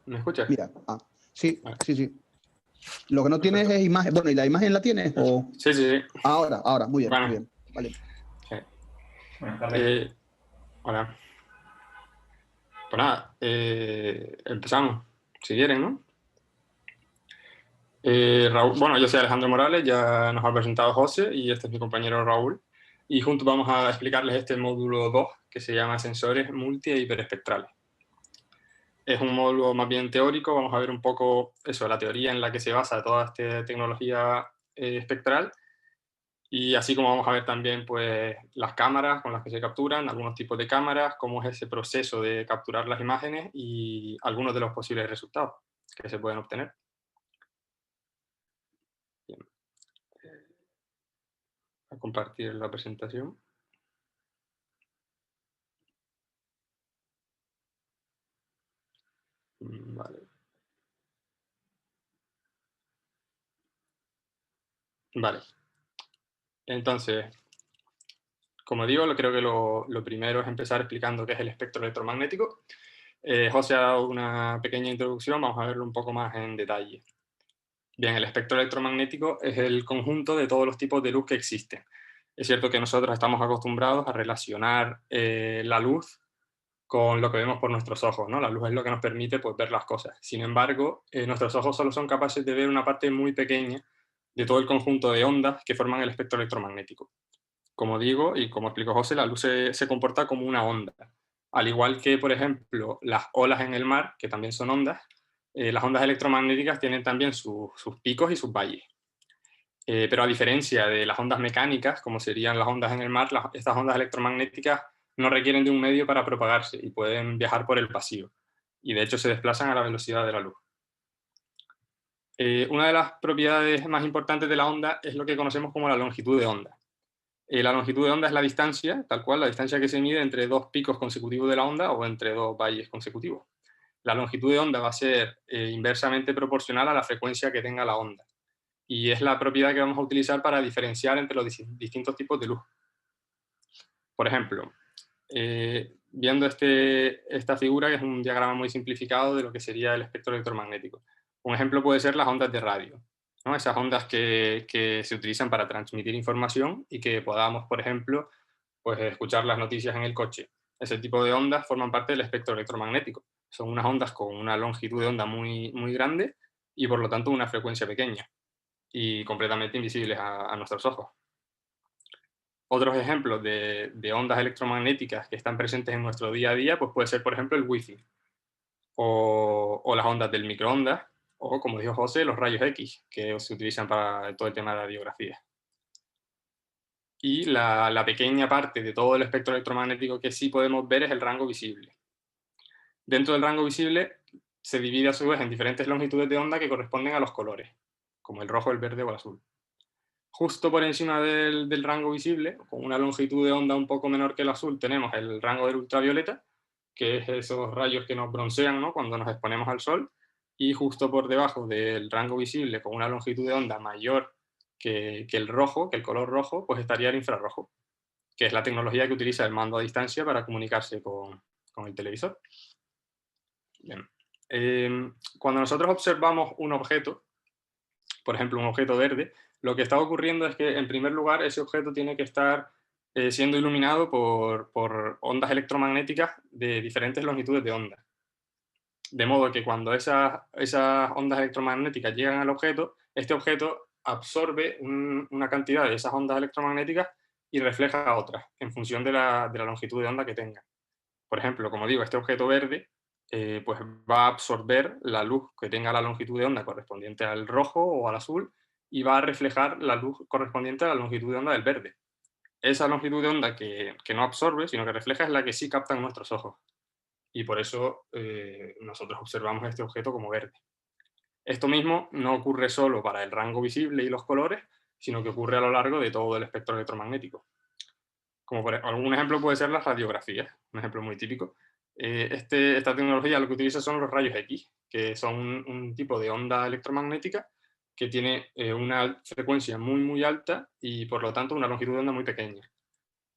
¿Me escuchas? Mira, sí, Vale, sí, sí. Lo que no tienes perfecto. es imagen. Bueno, ¿y la imagen la tienes? O... Sí, sí, sí. Ahora, muy bien, muy Bueno, bien. Vale. sí. Buenas tardes. Hola. Pues nada, empezamos, si quieren, ¿no? Raúl, bueno, yo soy Alejandro Morales, ya nos ha presentado José y este es mi compañero Raúl. Y juntos vamos a explicarles este módulo 2 que se llama Sensores multi e hiperespectrales. Es un módulo más bien teórico, vamos a ver un poco eso, la teoría en la que se basa toda esta tecnología espectral. Y así como vamos a ver también pues, las cámaras con las que se capturan, algunos tipos de cámaras, cómo es ese proceso de capturar las imágenes y algunos de los posibles resultados que se pueden obtener. Bien. A compartir la presentación. Vale. Vale. Entonces, como digo, creo que lo primero es empezar explicando qué es el espectro electromagnético. José ha dado una pequeña introducción, vamos a verlo un poco más en detalle. Bien, el espectro electromagnético es el conjunto de todos los tipos de luz que existen. Es cierto que nosotros estamos acostumbrados a relacionar la luz con lo que vemos por nuestros ojos, ¿no? La luz es lo que nos permite pues, ver las cosas. Sin embargo, nuestros ojos solo son capaces de ver una parte muy pequeña de todo el conjunto de ondas que forman el espectro electromagnético. Como digo, y como explicó José, la luz se comporta como una onda. Al igual que, por ejemplo, las olas en el mar, que también son ondas, las ondas electromagnéticas tienen también sus picos y sus valles. Pero a diferencia de las ondas mecánicas, como serían las ondas en el mar, estas ondas electromagnéticas no requieren de un medio para propagarse y pueden viajar por el vacío. Y de hecho se desplazan a la velocidad de la luz. Una de las propiedades más importantes de la onda es lo que conocemos como la longitud de onda. La longitud de onda es la distancia, tal cual, la distancia que se mide entre dos picos consecutivos de la onda o entre dos valles consecutivos. La longitud de onda va a ser inversamente proporcional a la frecuencia que tenga la onda. Y es la propiedad que vamos a utilizar para diferenciar entre los distintos tipos de luz. Por ejemplo, viendo esta figura, que es un diagrama muy simplificado de lo que sería el espectro electromagnético. Un ejemplo puede ser las ondas de radio, ¿no? Esas ondas que se utilizan para transmitir información y que podamos, por ejemplo, pues, escuchar las noticias en el coche. Ese tipo de ondas forman parte del espectro electromagnético. Son unas ondas con una longitud de onda muy, muy grande y por lo tanto una frecuencia pequeña y completamente invisibles a nuestros ojos. Otros ejemplos de ondas electromagnéticas que están presentes en nuestro día a día, pues puede ser, por ejemplo, el wifi, o las ondas del microondas, o, como dijo José, los rayos X, que se utilizan para todo el tema de la radiografía. Y la pequeña parte de todo el espectro electromagnético que sí podemos ver es el rango visible. Dentro del rango visible se divide a su vez en diferentes longitudes de onda que corresponden a los colores, como el rojo, el verde o el azul. Justo por encima del rango visible, con una longitud de onda un poco menor que el azul, tenemos el rango del ultravioleta, que es esos rayos que nos broncean, ¿no?, cuando nos exponemos al sol, y justo por debajo del rango visible, con una longitud de onda mayor que el rojo, que el color rojo, pues estaría el infrarrojo, que es la tecnología que utiliza el mando a distancia para comunicarse con el televisor. Bien. Cuando nosotros observamos un objeto, por ejemplo, un objeto verde, lo que está ocurriendo es que, en primer lugar, ese objeto tiene que estar siendo iluminado por ondas electromagnéticas de diferentes longitudes de onda. De modo que cuando esas ondas electromagnéticas llegan al objeto, este objeto absorbe una cantidad de esas ondas electromagnéticas y refleja otras, en función de la longitud de onda que tenga. Por ejemplo, como digo, este objeto verde pues va a absorber la luz que tenga la longitud de onda correspondiente al rojo o al azul y va a reflejar la luz correspondiente a la longitud de onda del verde. Esa longitud de onda que no absorbe, sino que refleja, es la que sí captan nuestros ojos. Y por eso nosotros observamos este objeto como verde. Esto mismo no ocurre solo para el rango visible y los colores, sino que ocurre a lo largo de todo el espectro electromagnético. Como algún ejemplo puede ser las radiografías, un ejemplo muy típico. Esta tecnología lo que utiliza son los rayos X, que son un tipo de onda electromagnética que tiene una frecuencia muy, muy alta y por lo tanto una longitud de onda muy pequeña.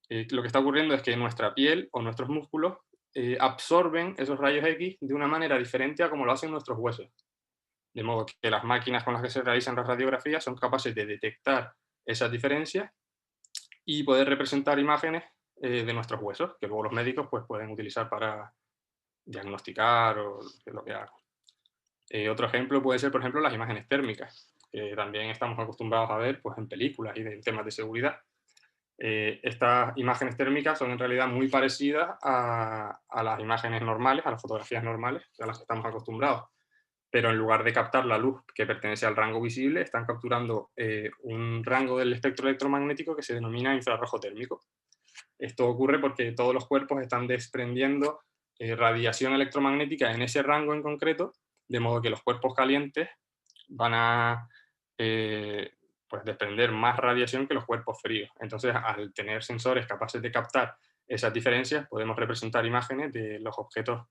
Lo que está ocurriendo es que nuestra piel o nuestros músculos absorben esos rayos X de una manera diferente a como lo hacen nuestros huesos. De modo que las máquinas con las que se realizan las radiografías son capaces de detectar esas diferencias y poder representar imágenes de nuestros huesos, que luego los médicos pues, pueden utilizar para diagnosticar o lo que hagan. Otro ejemplo puede ser, por ejemplo, las imágenes térmicas, que también estamos acostumbrados a ver pues, en películas y en temas de seguridad. Estas imágenes térmicas son en realidad muy parecidas a las imágenes normales, a las fotografías normales, a las que estamos acostumbrados. Pero en lugar de captar la luz que pertenece al rango visible, están capturando un rango del espectro electromagnético que se denomina infrarrojo térmico. Esto ocurre porque todos los cuerpos están desprendiendo radiación electromagnética en ese rango en concreto, de modo que los cuerpos calientes van a pues desprender más radiación que los cuerpos fríos. Entonces, al tener sensores capaces de captar esas diferencias, podemos representar imágenes de los objetos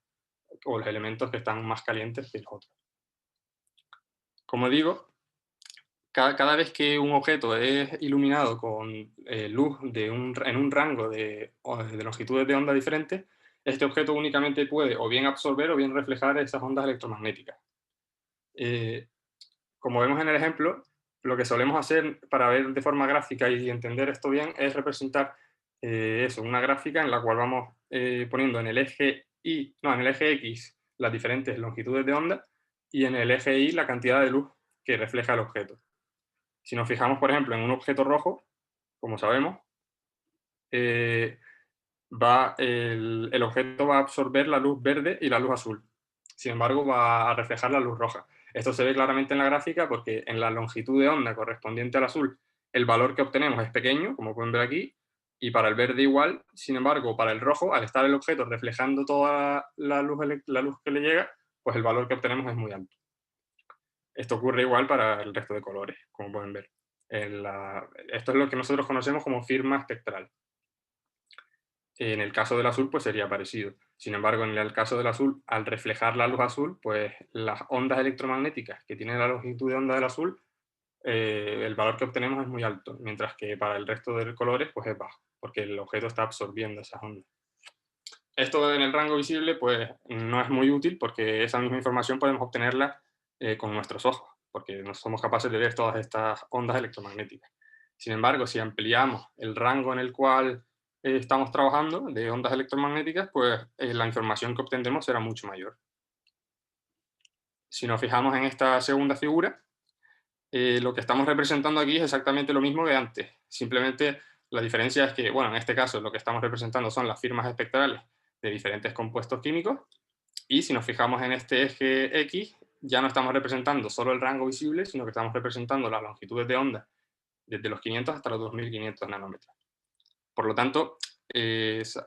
o los elementos que están más calientes que los otros. Como digo, cada vez que un objeto es iluminado con luz en un rango de longitudes de onda diferentes, este objeto únicamente puede o bien absorber o bien reflejar esas ondas electromagnéticas. Como vemos en el ejemplo, lo que solemos hacer para ver de forma gráfica y entender esto bien es representar una gráfica en la cual vamos poniendo en el eje en el eje X las diferentes longitudes de onda y en el eje Y la cantidad de luz que refleja el objeto. Si nos fijamos, por ejemplo, en un objeto rojo, como sabemos, el objeto va a absorber la luz verde y la luz azul. Sin embargo, va a reflejar la luz roja. Esto se ve claramente en la gráfica porque en la longitud de onda correspondiente al azul, el valor que obtenemos es pequeño, como pueden ver aquí, y para el verde igual. Sin embargo, para el rojo, al estar el objeto reflejando toda la luz que le llega, pues el valor que obtenemos es muy alto. Esto ocurre igual para el resto de colores, como pueden ver. Esto es lo que nosotros conocemos como firma espectral. En el caso del azul, pues sería parecido. Sin embargo, en el caso del azul, al reflejar la luz azul, pues las ondas electromagnéticas que tiene la longitud de onda del azul, el valor que obtenemos es muy alto, mientras que para el resto de colores, pues es bajo, porque el objeto está absorbiendo esas ondas. Esto en el rango visible, pues no es muy útil porque esa misma información podemos obtenerla con nuestros ojos, porque no somos capaces de ver todas estas ondas electromagnéticas. Sin embargo, si ampliamos el rango en el cual estamos trabajando de ondas electromagnéticas, pues la información que obtendremos será mucho mayor. Si nos fijamos en esta segunda figura, lo que estamos representando aquí es exactamente lo mismo que antes. Simplemente la diferencia es que, bueno, en este caso lo que estamos representando son las firmas espectrales de diferentes compuestos químicos, y si nos fijamos en este eje X, ya no estamos representando solo el rango visible, sino que estamos representando las longitudes de onda desde los 500 hasta los 2500 nanómetros. Por lo tanto,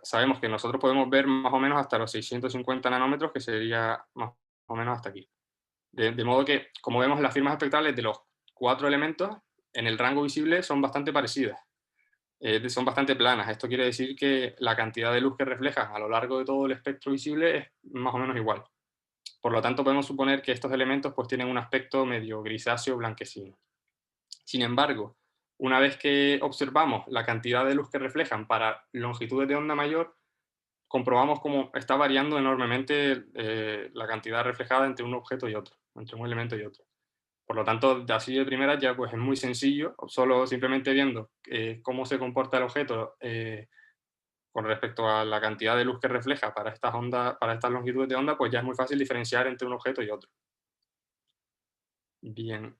sabemos que nosotros podemos ver más o menos hasta los 650 nanómetros, que sería más o menos hasta aquí. De modo que, como vemos, las firmas espectrales de los 4 elementos en el rango visible son bastante parecidas, son bastante planas. Esto quiere decir que la cantidad de luz que reflejan a lo largo de todo el espectro visible es más o menos igual. Por lo tanto, podemos suponer que estos elementos pues, tienen un aspecto medio grisáceo blanquecino. Sin embargo, una vez que observamos la cantidad de luz que reflejan para longitudes de onda mayor, comprobamos cómo está variando enormemente la cantidad reflejada entre un objeto y otro, entre un elemento y otro. Por lo tanto, así de primera ya pues, es muy sencillo, solo simplemente viendo cómo se comporta el objeto con respecto a la cantidad de luz que refleja para estas longitudes de onda, pues ya es muy fácil diferenciar entre un objeto y otro. Bien.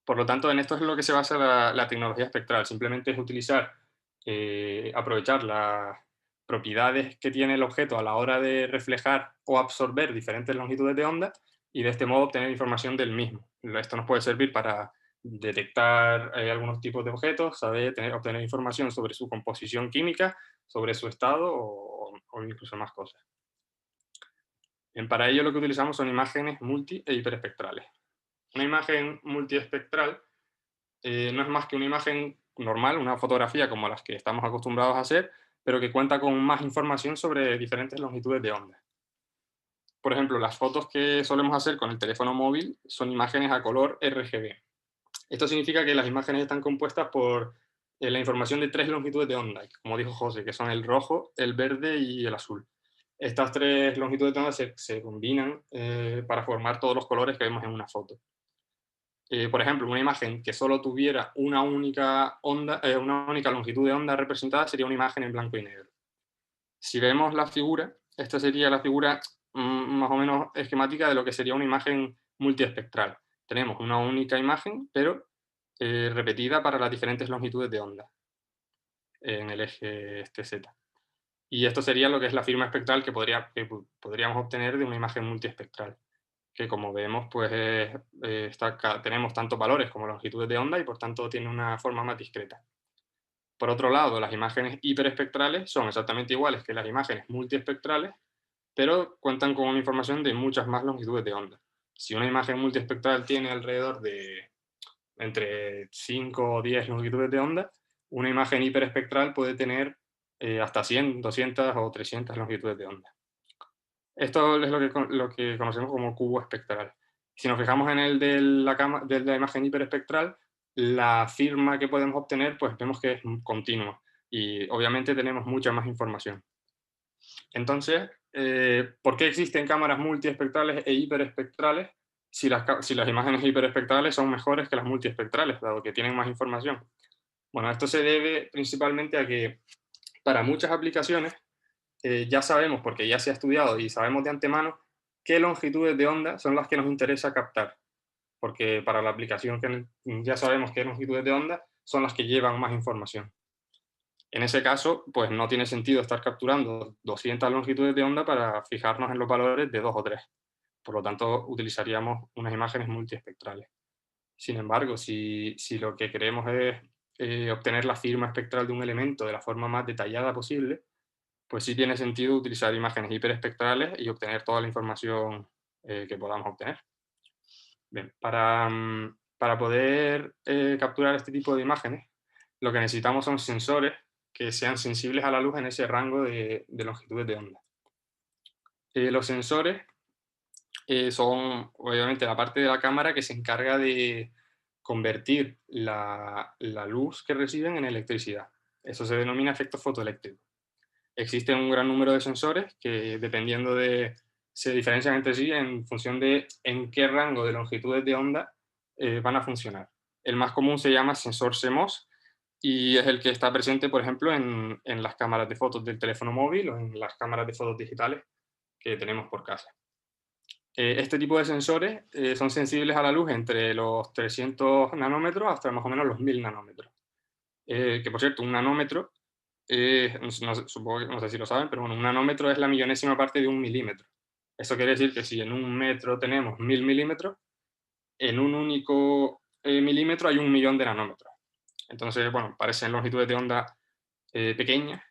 Por lo tanto, en esto es lo que se basa la tecnología espectral. Simplemente es utilizar, aprovechar las propiedades que tiene el objeto a la hora de reflejar o absorber diferentes longitudes de onda y de este modo obtener información del mismo. Esto nos puede servir para detectar algunos tipos de objetos, obtener información sobre su composición química, sobre su estado o incluso más cosas. Para ello lo que utilizamos son imágenes multi e hiperespectrales. Una imagen multiespectral no es más que una imagen normal, una fotografía como las que estamos acostumbrados a hacer, pero que cuenta con más información sobre diferentes longitudes de onda. Por ejemplo, las fotos que solemos hacer con el teléfono móvil son imágenes a color RGB. Esto significa que las imágenes están compuestas por la información de 3 longitudes de onda, como dijo José, que son el rojo, el verde y el azul. Estas 3 longitudes de onda se combinan para formar todos los colores que vemos en una foto. Por ejemplo, una imagen que solo tuviera una única longitud de onda representada sería una imagen en blanco y negro. Si vemos la figura, esta sería la figura más o menos esquemática de lo que sería una imagen multiespectral. Tenemos una única imagen, pero repetida para las diferentes longitudes de onda en el eje Z. Y esto sería lo que es la firma espectral que podríamos obtener de una imagen multiespectral, que como vemos, pues tenemos tantos valores como longitudes de onda y por tanto tiene una forma más discreta. Por otro lado, las imágenes hiperespectrales son exactamente iguales que las imágenes multiespectrales, pero cuentan con una información de muchas más longitudes de onda. Si una imagen multiespectral tiene alrededor de entre 5 o 10 longitudes de onda, una imagen hiperespectral puede tener hasta 100, 200 o 300 longitudes de onda. Esto es lo que conocemos como cubo espectral. Si nos fijamos en el de la imagen hiperespectral, la firma que podemos obtener, pues vemos que es continua y obviamente tenemos mucha más información. Entonces, ¿por qué existen cámaras multiespectrales e hiperespectrales si las imágenes hiperespectrales son mejores que las multiespectrales, dado que tienen más información? Bueno, esto se debe principalmente a que para muchas aplicaciones ya sabemos, porque ya se ha estudiado y sabemos de antemano, qué longitudes de onda son las que nos interesa captar, porque para la aplicación que ya sabemos qué longitudes de onda son las que llevan más información. En ese caso, pues no tiene sentido estar capturando 200 longitudes de onda para fijarnos en los valores de 2 o 3. Por lo tanto, utilizaríamos unas imágenes multiespectrales. Sin embargo, si lo que queremos es obtener la firma espectral de un elemento de la forma más detallada posible, pues sí tiene sentido utilizar imágenes hiperespectrales y obtener toda la información que podamos obtener. Bien, para poder capturar este tipo de imágenes, lo que necesitamos son sensores que sean sensibles a la luz en ese rango de longitudes de onda. Los sensores son obviamente la parte de la cámara que se encarga de convertir la luz que reciben en electricidad. Eso se denomina efecto fotoeléctrico. Existen un gran número de sensores que, se diferencian entre sí en función de en qué rango de longitudes de onda van a funcionar. El más común se llama sensor CMOS y es el que está presente, por ejemplo, en las cámaras de fotos del teléfono móvil o en las cámaras de fotos digitales que tenemos por casa. Este tipo de sensores son sensibles a la luz entre los 300 nanómetros hasta más o menos los 1000 nanómetros. Que por cierto, un nanómetro, supongo que no sé si lo saben, pero bueno, un nanómetro es la millonésima parte de un milímetro. Eso quiere decir que si en un metro tenemos 1000 milímetros, en un único milímetro hay 1.000.000 de nanómetros. Entonces, bueno, parecen longitudes de onda pequeñas,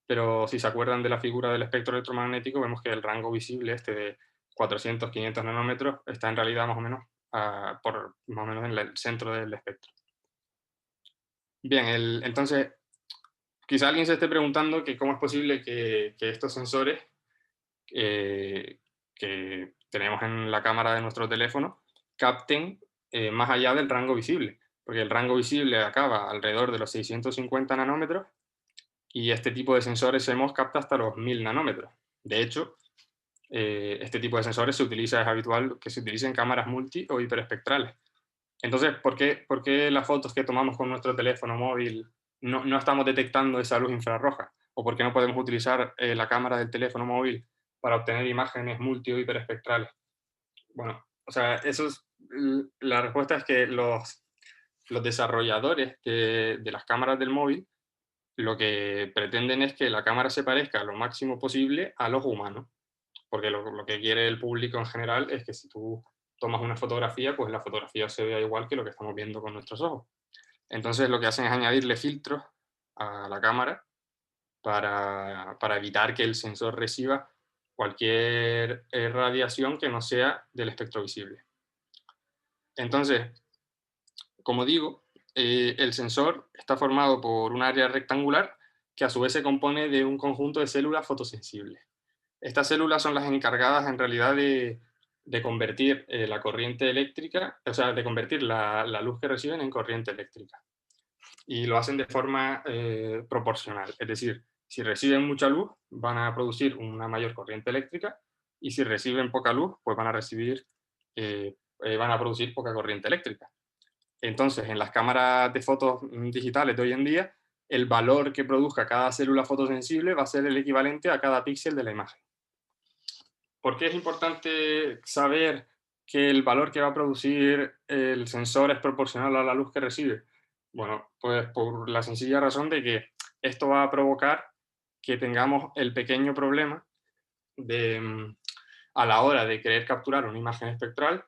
pero si se acuerdan de la figura del espectro electromagnético, vemos que el rango visible de 400, 500 nanómetros está en realidad más o menos en el centro del espectro. Bien, entonces, quizá alguien se esté preguntando que cómo es posible que estos sensores que tenemos en la cámara de nuestro teléfono capten más allá del rango visible, porque el rango visible acaba alrededor de los 650 nanómetros y este tipo de sensores CMOS capta hasta los 1000 nanómetros. De hecho, este tipo de sensores es habitual que se utilicen en cámaras multi o hiperespectrales. Entonces, ¿por qué las fotos que tomamos con nuestro teléfono móvil no estamos detectando esa luz infrarroja? ¿O por qué no podemos utilizar la cámara del teléfono móvil para obtener imágenes multi o hiperespectrales? Bueno, o sea, la respuesta es que los desarrolladores de las cámaras del móvil lo que pretenden es que la cámara se parezca lo máximo posible al ojo humano, porque lo que quiere el público en general es que si tú tomas una fotografía, pues la fotografía se vea igual que lo que estamos viendo con nuestros ojos. Entonces lo que hacen es añadirle filtros a la cámara para evitar que el sensor reciba cualquier radiación que no sea del espectro visible. Entonces, como digo, el sensor está formado por un área rectangular que a su vez se compone de un conjunto de células fotosensibles. Estas células son las encargadas en realidad de convertir la corriente eléctrica, o sea, de convertir la luz que reciben en corriente eléctrica. y lo hacen de forma proporcional. Es decir, si reciben mucha luz, van a producir una mayor corriente eléctrica, y si reciben poca luz, pues van a producir poca corriente eléctrica. Entonces, en las cámaras de fotos digitales de hoy en día, el valor que produzca cada célula fotosensible va a ser el equivalente a cada píxel de la imagen. ¿Por qué es importante saber que el valor que va a producir el sensor es proporcional a la luz que recibe? Bueno, pues por la sencilla razón de que esto va a provocar que tengamos el pequeño problema de, a la hora de querer capturar una imagen espectral,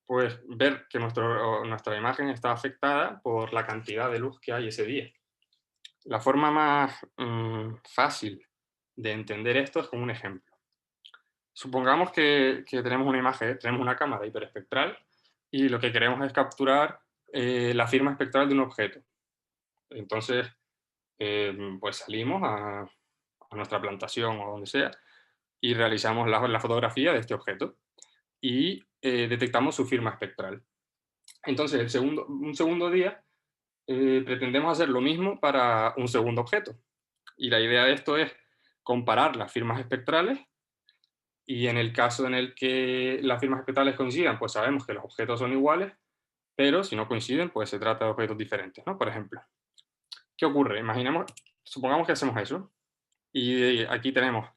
pues ver que nuestra imagen está afectada por la cantidad de luz que hay ese día. La forma más fácil de entender esto es con un ejemplo. Supongamos que tenemos una imagen, tenemos una cámara hiperespectral y lo que queremos es capturar la firma espectral de un objeto. Entonces, pues salimos a nuestra plantación o donde sea y realizamos la fotografía de este objeto y detectamos su firma espectral. Entonces, un segundo día pretendemos hacer lo mismo para un segundo objeto. Y la idea de esto es comparar las firmas espectrales, y en el caso en el que las firmas espectrales coincidan, pues sabemos que los objetos son iguales, pero si no coinciden, pues se trata de objetos diferentes, ¿no? Por ejemplo, ¿qué ocurre? Supongamos que hacemos eso, y aquí tenemos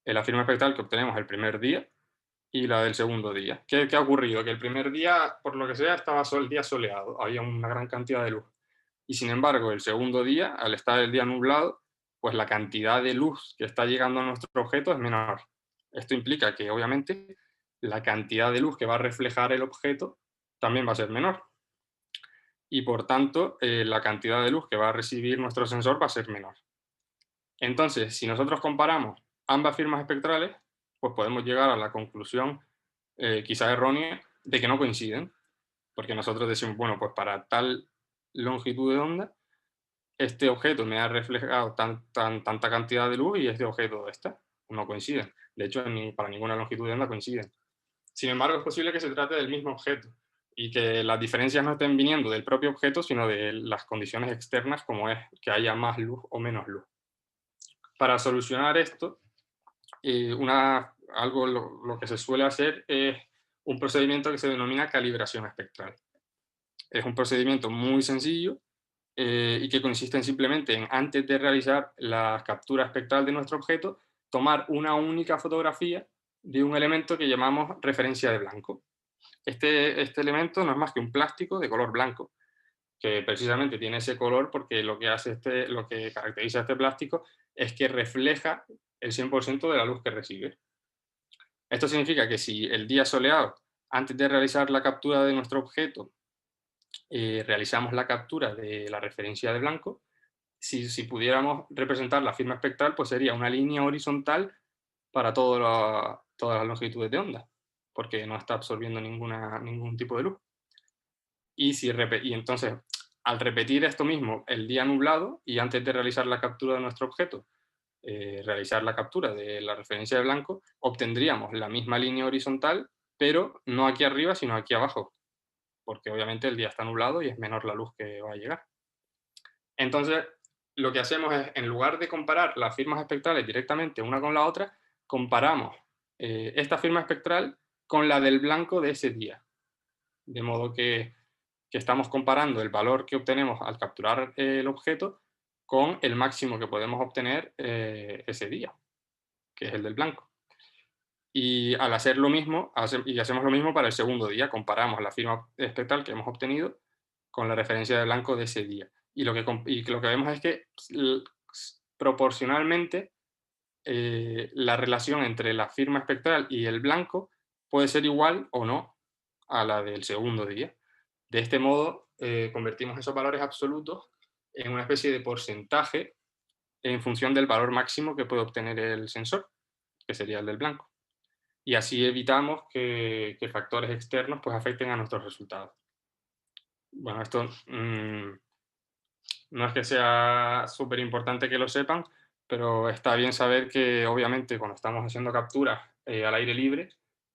la firma espectral que obtenemos el primer día y la del segundo día. ¿Qué ha ocurrido? Que el primer día, por lo que sea, estaba el día soleado, había una gran cantidad de luz. Y sin embargo, el segundo día, al estar el día nublado, pues la cantidad de luz que está llegando a nuestro objeto es menor. Esto implica que, obviamente, la cantidad de luz que va a reflejar el objeto también va a ser menor. Y por tanto, la cantidad de luz que va a recibir nuestro sensor va a ser menor. Entonces, si nosotros comparamos ambas firmas espectrales, pues podemos llegar a la conclusión, quizá errónea, de que no coinciden. Porque nosotros decimos, bueno, pues para tal longitud de onda, este objeto me ha reflejado tanta cantidad de luz y este objeto esta. No coinciden. De hecho, para ninguna longitud de onda coinciden. Sin embargo, es posible que se trate del mismo objeto y que las diferencias no estén viniendo del propio objeto, sino de las condiciones externas, como es que haya más luz o menos luz. Para solucionar esto, lo que se suele hacer es un procedimiento que se denomina calibración espectral. Es un procedimiento muy sencillo y que consiste simplemente en, antes de realizar la captura espectral de nuestro objeto, tomar una única fotografía de un elemento que llamamos referencia de blanco. Este elemento no es más que un plástico de color blanco, que precisamente tiene ese color porque lo que caracteriza a este plástico es que refleja el 100% de la luz que recibe. Esto significa que si el día soleado, antes de realizar la captura de nuestro objeto, realizamos la captura de la referencia de blanco, si pudiéramos representar la firma espectral, pues sería una línea horizontal para todas las longitudes de onda, porque no está absorbiendo ningún tipo de luz. Y entonces, al repetir esto mismo el día nublado y antes de realizar la captura de nuestro objeto, realizar la captura de la referencia de blanco, obtendríamos la misma línea horizontal, pero no aquí arriba, sino aquí abajo, porque obviamente el día está nublado y es menor la luz que va a llegar. Entonces, lo que hacemos es, en lugar de comparar las firmas espectrales directamente una con la otra, comparamos esta firma espectral con la del blanco de ese día. De modo que estamos comparando el valor que obtenemos al capturar el objeto con el máximo que podemos obtener ese día, que es el del blanco. Y al hacer lo mismo, hacemos lo mismo para el segundo día, comparamos la firma espectral que hemos obtenido con la referencia de blanco de ese día. Y lo que vemos es que proporcionalmente la relación entre la firma espectral y el blanco puede ser igual o no a la del segundo día. De este modo, convertimos esos valores absolutos en una especie de porcentaje en función del valor máximo que puede obtener el sensor, que sería el del blanco. Y así evitamos que factores externos pues, afecten a nuestros resultados. Bueno, esto no es que sea súper importante que lo sepan, pero está bien saber que obviamente cuando estamos haciendo capturas al aire libre,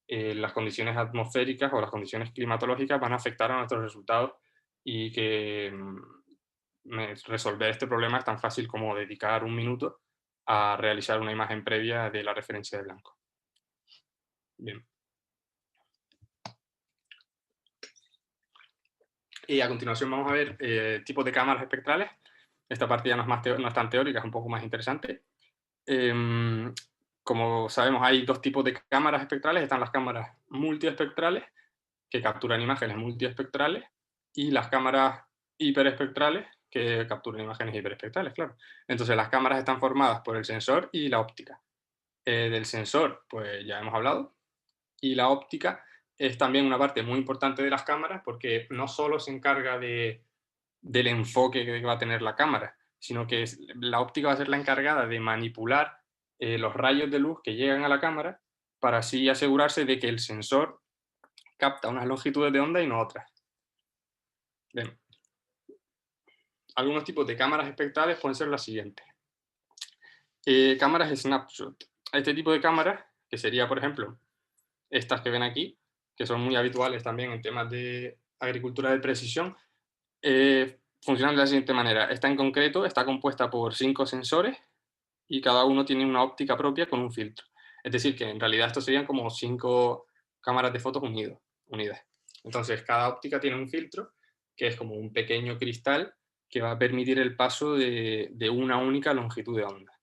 las condiciones atmosféricas o las condiciones climatológicas van a afectar a nuestros resultados y que resolver este problema es tan fácil como dedicar un minuto a realizar una imagen previa de la referencia de blanco. Bien. Y a continuación vamos a ver tipos de cámaras espectrales. Esta parte ya no es tan teórica, es un poco más interesante. Como sabemos, hay dos tipos de cámaras espectrales. Están las cámaras multiespectrales, que capturan imágenes multiespectrales, y las cámaras hiperespectrales, que capturan imágenes hiperespectrales, claro. Entonces, las cámaras están formadas por el sensor y la óptica. Del sensor, pues ya hemos hablado, y la óptica es también una parte muy importante de las cámaras, porque no solo se encarga del enfoque que va a tener la cámara, sino que la óptica va a ser la encargada de manipular los rayos de luz que llegan a la cámara para así asegurarse de que el sensor capta unas longitudes de onda y no otras. Bien. Algunos tipos de cámaras espectrales pueden ser las siguientes. Cámaras snapshot. Este tipo de cámaras, que sería, por ejemplo, estas que ven aquí, que son muy habituales también en temas de agricultura de precisión, funcionan de la siguiente manera. Esta en concreto está compuesta por 5 sensores y cada uno tiene una óptica propia con un filtro. Es decir, que en realidad estos serían como 5 cámaras de fotos unidas. Entonces, cada óptica tiene un filtro, que es como un pequeño cristal que va a permitir el paso de una única longitud de onda.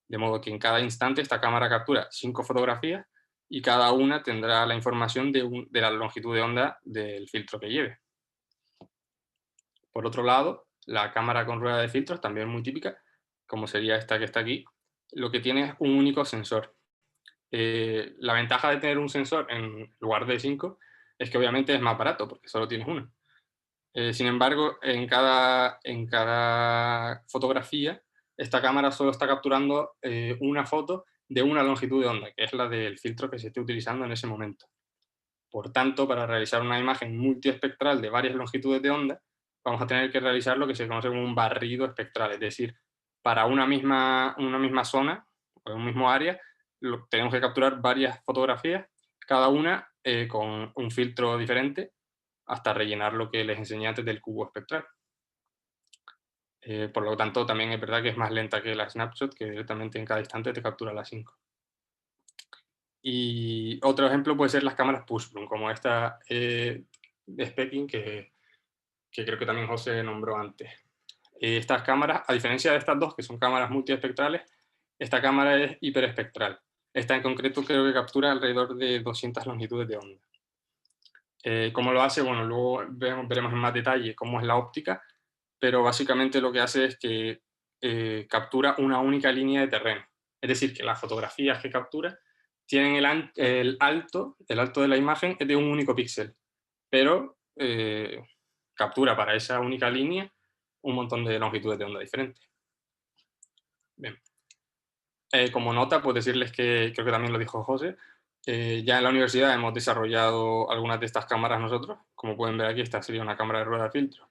De modo que en cada instante esta cámara captura 5 fotografías y cada una tendrá la información de la longitud de onda del filtro que lleve. Por otro lado, la cámara con rueda de filtros, también muy típica, como sería esta que está aquí, lo que tiene es un único sensor. La ventaja de tener un sensor en lugar de 5 es que obviamente es más barato, porque solo tienes uno. Sin embargo, en cada fotografía, esta cámara solo está capturando una foto de una longitud de onda, que es la del filtro que se esté utilizando en ese momento. Por tanto, para realizar una imagen multiespectral de varias longitudes de onda, vamos a tener que realizar lo que se conoce como un barrido espectral, es decir, para una misma zona o un mismo área, tenemos que capturar varias fotografías, cada una con un filtro diferente, hasta rellenar lo que les enseñé antes del cubo espectral. Por lo tanto, también es verdad que es más lenta que la snapshot, que directamente en cada instante te captura las 5. Y otro ejemplo puede ser las cámaras push-broom, como esta de Specking, que creo que también José nombró antes. Estas cámaras, a diferencia de estas dos, que son cámaras multiespectrales, esta cámara es hiperespectral. Esta en concreto creo que captura alrededor de 200 longitudes de onda. ¿Cómo lo hace? Bueno, luego veremos en más detalle cómo es la óptica, pero básicamente lo que hace es que captura una única línea de terreno. Es decir, que las fotografías que captura tienen el alto de la imagen es de un único píxel, pero captura para esa única línea un montón de longitudes de onda diferentes. Bien. Como nota, pues decirles que, creo que también lo dijo José, ya en la universidad hemos desarrollado algunas de estas cámaras nosotros. Como pueden ver aquí, esta sería una cámara de rueda de filtro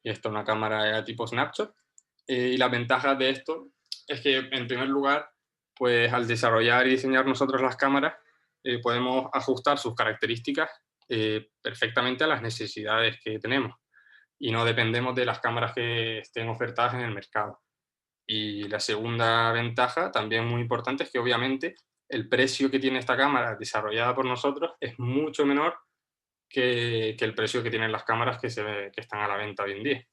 y esta una cámara tipo snapshot. Y las ventajas de esto es que, en primer lugar, pues al desarrollar y diseñar nosotros las cámaras, podemos ajustar sus características perfectamente a las necesidades que tenemos y no dependemos de las cámaras que estén ofertadas en el mercado. Y la segunda ventaja, también muy importante, es que obviamente el precio que tiene esta cámara desarrollada por nosotros es mucho menor que el precio que tienen las cámaras que están a la venta hoy en día.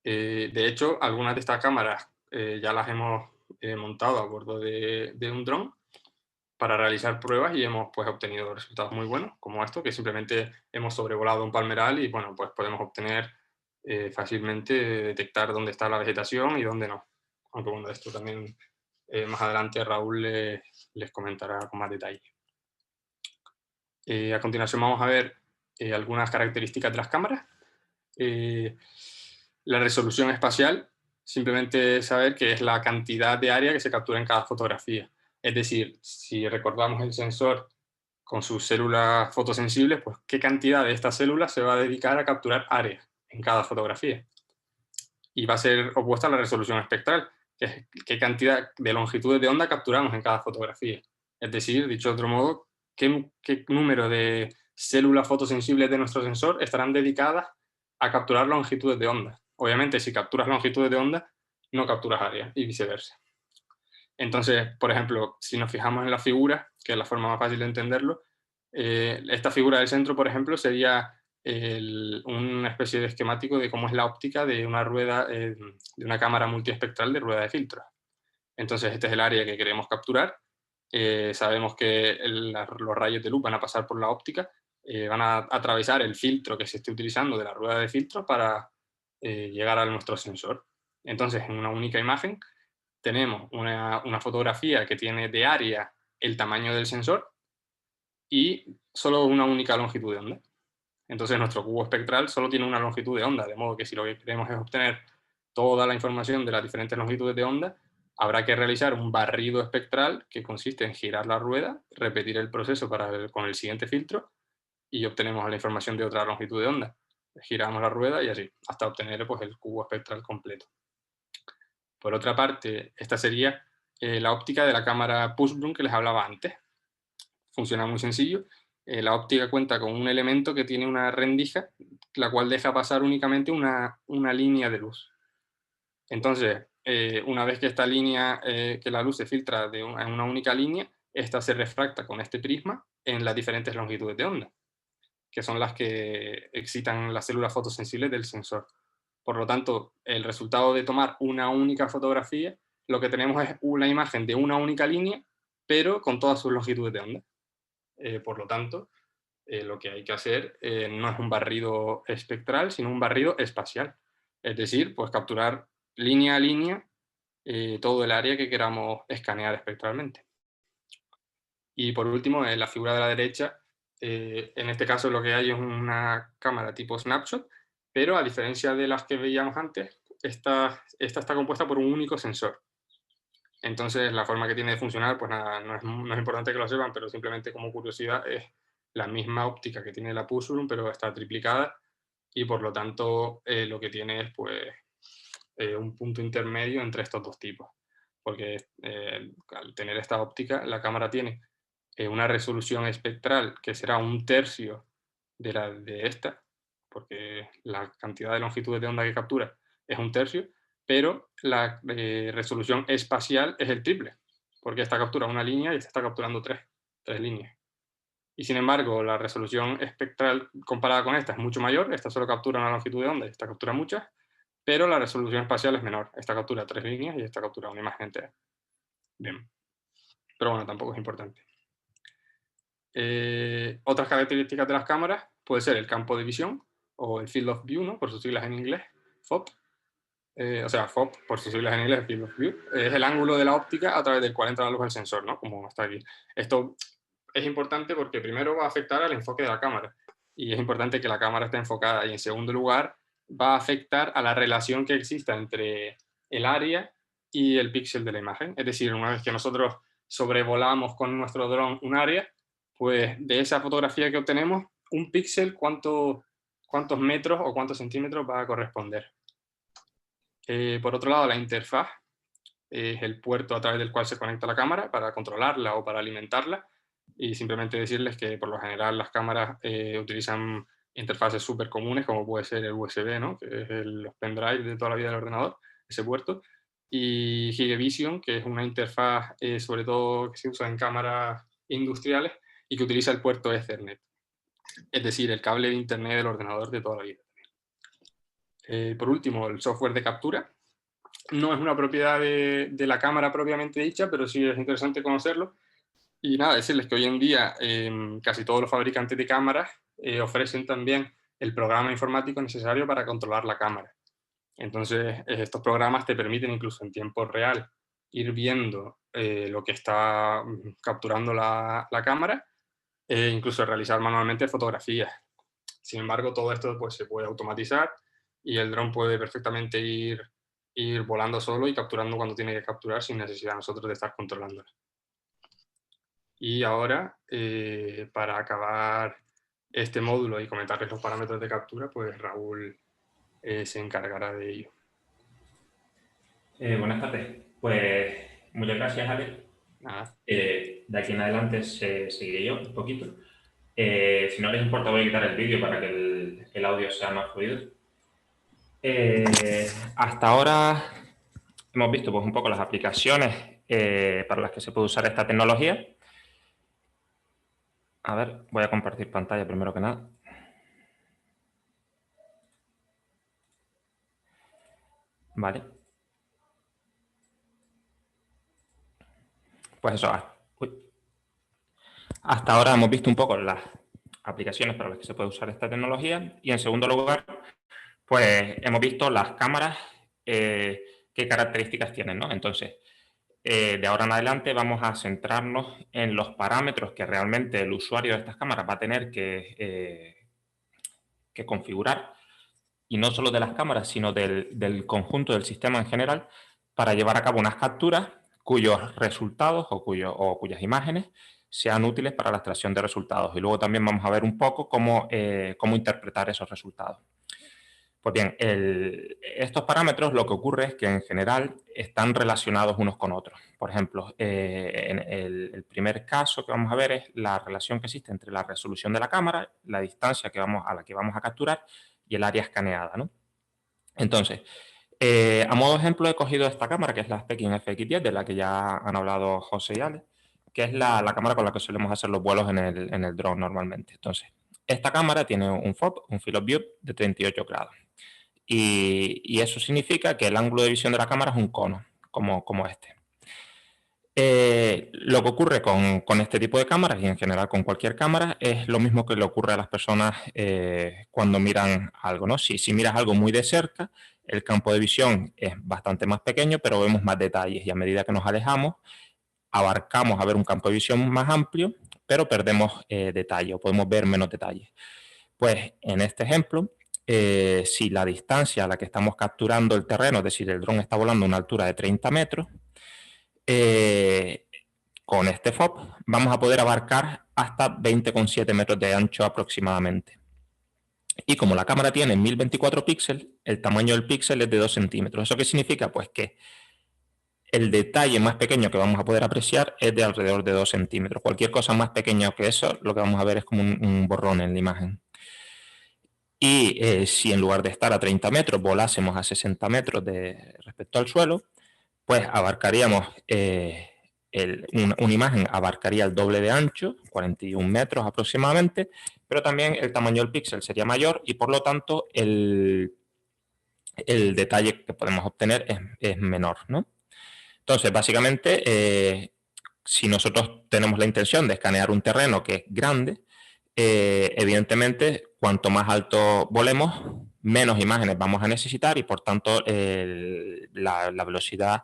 De hecho, algunas de estas cámaras ya las hemos montado a bordo de un dron para realizar pruebas y hemos pues, obtenido resultados muy buenos, como esto, que simplemente hemos sobrevolado un palmeral y bueno, pues podemos obtener fácilmente detectar dónde está la vegetación y dónde no. Aunque bueno, esto también más adelante Raúl les comentará con más detalle. A continuación vamos a ver algunas características de las cámaras. La resolución espacial, simplemente saber que es la cantidad de área que se captura en cada fotografía. Es decir, si recordamos el sensor con sus células fotosensibles, pues qué cantidad de estas células se va a dedicar a capturar área en cada fotografía. Y va a ser opuesta a la resolución espectral, que es qué cantidad de longitudes de onda capturamos en cada fotografía. Es decir, dicho de otro modo, qué número de células fotosensibles de nuestro sensor estarán dedicadas a capturar longitudes de onda. Obviamente, si capturas longitudes de onda, no capturas área y viceversa. Entonces, por ejemplo, si nos fijamos en la figura, que es la forma más fácil de entenderlo, esta figura del centro, por ejemplo, sería una especie de esquemático de cómo es la óptica de una rueda, de una cámara multiespectral de rueda de filtros. Entonces, este es el área que queremos capturar. Sabemos que los rayos de luz van a pasar por la óptica, van a atravesar el filtro que se esté utilizando de la rueda de filtros para llegar a nuestro sensor. Entonces, en una única imagen tenemos una fotografía que tiene de área el tamaño del sensor y solo una única longitud de onda. Entonces nuestro cubo espectral solo tiene una longitud de onda, de modo que si lo que queremos es obtener toda la información de las diferentes longitudes de onda, habrá que realizar un barrido espectral que consiste en girar la rueda, repetir el proceso con el siguiente filtro y obtenemos la información de otra longitud de onda. Giramos la rueda y así, hasta obtener pues, el cubo espectral completo. Por otra parte, esta sería la óptica de la cámara Pushbroom que les hablaba antes. Funciona muy sencillo. La óptica cuenta con un elemento que tiene una rendija, la cual deja pasar únicamente una línea de luz. Entonces, una vez que esta línea, que la luz se filtra en una única línea, esta se refracta con este prisma en las diferentes longitudes de onda, que son las que excitan las células fotosensibles del sensor. Por lo tanto, el resultado de tomar una única fotografía, lo que tenemos es una imagen de una única línea, pero con todas sus longitudes de onda. Por lo tanto, lo que hay que hacer no es un barrido espectral, sino un barrido espacial. Es decir, pues capturar línea a línea todo el área que queramos escanear espectralmente. Y por último, en la figura de la derecha, en este caso lo que hay es una cámara tipo snapshot, pero a diferencia de las que veíamos antes, esta está compuesta por un único sensor. Entonces, la forma que tiene de funcionar, pues nada, no es importante que lo sepan, pero simplemente como curiosidad es la misma óptica que tiene la Pushbroom, pero está triplicada y por lo tanto lo que tiene es pues, un punto intermedio entre estos dos tipos. Porque al tener esta óptica, la cámara tiene una resolución espectral que será un tercio de esta, porque la cantidad de longitudes de onda que captura es un tercio, pero la resolución espacial es el triple, porque esta captura una línea y esta está capturando tres líneas. Y sin embargo, la resolución espectral comparada con esta es mucho mayor, esta solo captura una longitud de onda y esta captura muchas, pero la resolución espacial es menor, esta captura tres líneas y esta captura una imagen entera. Bien, pero bueno, tampoco es importante. Otras características de las cámaras puede ser el campo de visión o el Field of View, ¿no? Por sus siglas en inglés, FOV. O sea, FOV, por sus siglas en inglés, Field of View, es el ángulo de la óptica a través del cual entra la luz al sensor, ¿no? Como está aquí. Esto es importante porque primero va a afectar al enfoque de la cámara y es importante que la cámara esté enfocada y en segundo lugar va a afectar a la relación que exista entre el área y el píxel de la imagen. Es decir, una vez que nosotros sobrevolamos con nuestro dron un área, pues de esa fotografía que obtenemos, un píxel, cuántos metros o cuántos centímetros va a corresponder. Por otro lado, la interfaz es el puerto a través del cual se conecta la cámara para controlarla o para alimentarla. Y simplemente decirles que por lo general las cámaras utilizan interfaces súper comunes, como puede ser el USB, ¿no? Que es los pendrive de toda la vida del ordenador, ese puerto. Y Hikvision, que es una interfaz sobre todo que se usa en cámaras industriales y que utiliza el puerto Ethernet. Es decir, el cable de internet del ordenador de toda la vida. Por último, el software de captura. No es una propiedad de la cámara propiamente dicha, pero sí es interesante conocerlo. Y nada, decirles que hoy en día casi todos los fabricantes de cámaras ofrecen también el programa informático necesario para controlar la cámara. Entonces, estos programas te permiten incluso en tiempo real ir viendo lo que está capturando la cámara e incluso realizar manualmente fotografías. Sin embargo, todo esto pues, se puede automatizar y el dron puede perfectamente ir volando solo y capturando cuando tiene que capturar sin necesidad de nosotros de estar controlándolo. Y ahora, para acabar este módulo y comentarles los parámetros de captura, pues Raúl se encargará de ello. Buenas tardes. Pues muchas gracias, Ale. Nada. De aquí en adelante seguiré yo un poquito. Si no les importa, voy a quitar el vídeo para que el audio sea más fluido. Hasta ahora hemos visto pues, un poco las aplicaciones para las que se puede usar esta tecnología. A ver, voy a compartir pantalla primero que nada. Vale. Pues eso, hasta ahora hemos visto un poco las aplicaciones para las que se puede usar esta tecnología y en segundo lugar, pues hemos visto las cámaras, qué características tienen, ¿no? Entonces, de ahora en adelante vamos a centrarnos en los parámetros que realmente el usuario de estas cámaras va a tener que configurar, y no solo de las cámaras, sino del conjunto del sistema en general, para llevar a cabo unas capturas cuyos resultados o cuyas imágenes sean útiles para la extracción de resultados. Y luego también vamos a ver un poco cómo interpretar esos resultados. Pues bien, estos parámetros lo que ocurre es que en general están relacionados unos con otros. Por ejemplo, en el primer caso que vamos a ver es la relación que existe entre la resolución de la cámara, la distancia a la que vamos a capturar y el área escaneada, ¿no? Entonces, a modo de ejemplo he cogido esta cámara, que es la Spekin FX10, de la que ya han hablado José y Ale, que es la cámara con la que solemos hacer los vuelos en el dron normalmente. Entonces, esta cámara tiene un FOV, un Field of View, de 38 grados. Y eso significa que el ángulo de visión de la cámara es un cono, como este. Lo que ocurre con este tipo de cámaras y en general con cualquier cámara es lo mismo que le ocurre a las personas cuando miran algo, ¿no? Si miras algo muy de cerca, el campo de visión es bastante más pequeño, pero vemos más detalles y a medida que nos alejamos, abarcamos a ver un campo de visión más amplio, pero perdemos detalle o podemos ver menos detalles. Pues en este ejemplo, si la distancia a la que estamos capturando el terreno, es decir, el dron está volando a una altura de 30 metros, con este FOV vamos a poder abarcar hasta 20,7 metros de ancho aproximadamente. Y como la cámara tiene 1024 píxeles, el tamaño del píxel es de 2 centímetros. ¿Eso qué significa? Pues que el detalle más pequeño que vamos a poder apreciar es de alrededor de 2 centímetros. Cualquier cosa más pequeña que eso, lo que vamos a ver es como un borrón en la imagen. Y si en lugar de estar a 30 metros volásemos a 60 metros respecto al suelo, pues abarcaríamos, una imagen abarcaría el doble de ancho, 41 metros aproximadamente, pero también el tamaño del píxel sería mayor y por lo tanto el detalle que podemos obtener es menor, ¿no? Entonces, básicamente, si nosotros tenemos la intención de escanear un terreno que es grande, evidentemente, cuanto más alto volemos, menos imágenes vamos a necesitar y por tanto la velocidad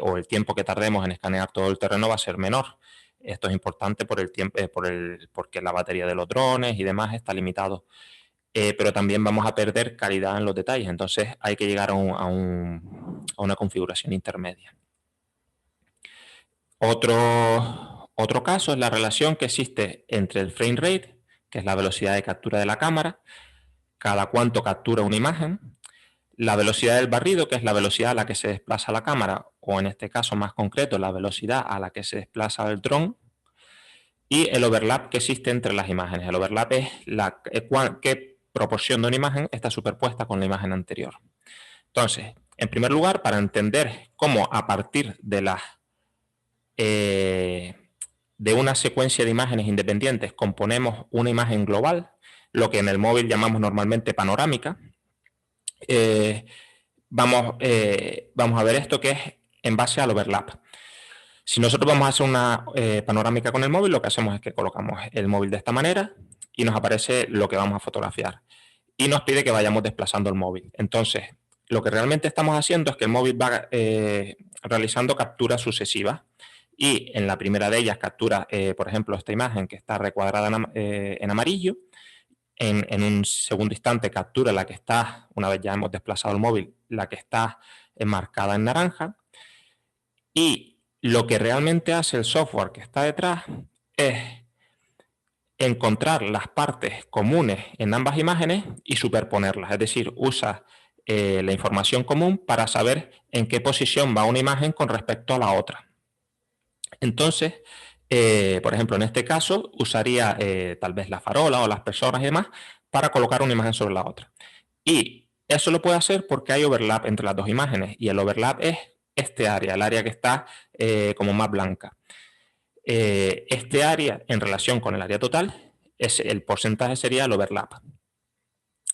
o el tiempo que tardemos en escanear todo el terreno va a ser menor. Esto es importante por el tiempo, porque la batería de los drones y demás está limitado. Pero también vamos a perder calidad en los detalles, entonces hay que llegar a una configuración intermedia. Otro caso es la relación que existe entre el frame rate, que es la velocidad de captura de la cámara, cada cuánto captura una imagen, la velocidad del barrido, que es la velocidad a la que se desplaza la cámara, o en este caso más concreto, la velocidad a la que se desplaza el dron, y el overlap que existe entre las imágenes. El overlap es qué proporción de una imagen está superpuesta con la imagen anterior. Entonces, en primer lugar, para entender cómo a partir de una secuencia de imágenes independientes componemos una imagen global, lo que en el móvil llamamos normalmente panorámica, vamos a ver esto que es en base al overlap. Si nosotros vamos a hacer una panorámica con el móvil, lo que hacemos es que colocamos el móvil de esta manera y nos aparece lo que vamos a fotografiar. Y nos pide que vayamos desplazando el móvil. Entonces, lo que realmente estamos haciendo es que el móvil va realizando capturas sucesivas. Y en la primera de ellas captura, por ejemplo, esta imagen que está recuadrada en amarillo. En un segundo instante captura la que está, una vez ya hemos desplazado el móvil, la que está enmarcada en naranja. Y lo que realmente hace el software que está detrás es encontrar las partes comunes en ambas imágenes y superponerlas. Es decir, usa la información común para saber en qué posición va una imagen con respecto a la otra. Entonces, por ejemplo, en este caso, usaría tal vez la farola o las personas y demás para colocar una imagen sobre la otra. Y Eso lo puede hacer porque hay overlap entre las dos imágenes y el overlap es este área, el área que está como más blanca. Este área en relación con el área total, el porcentaje sería el overlap.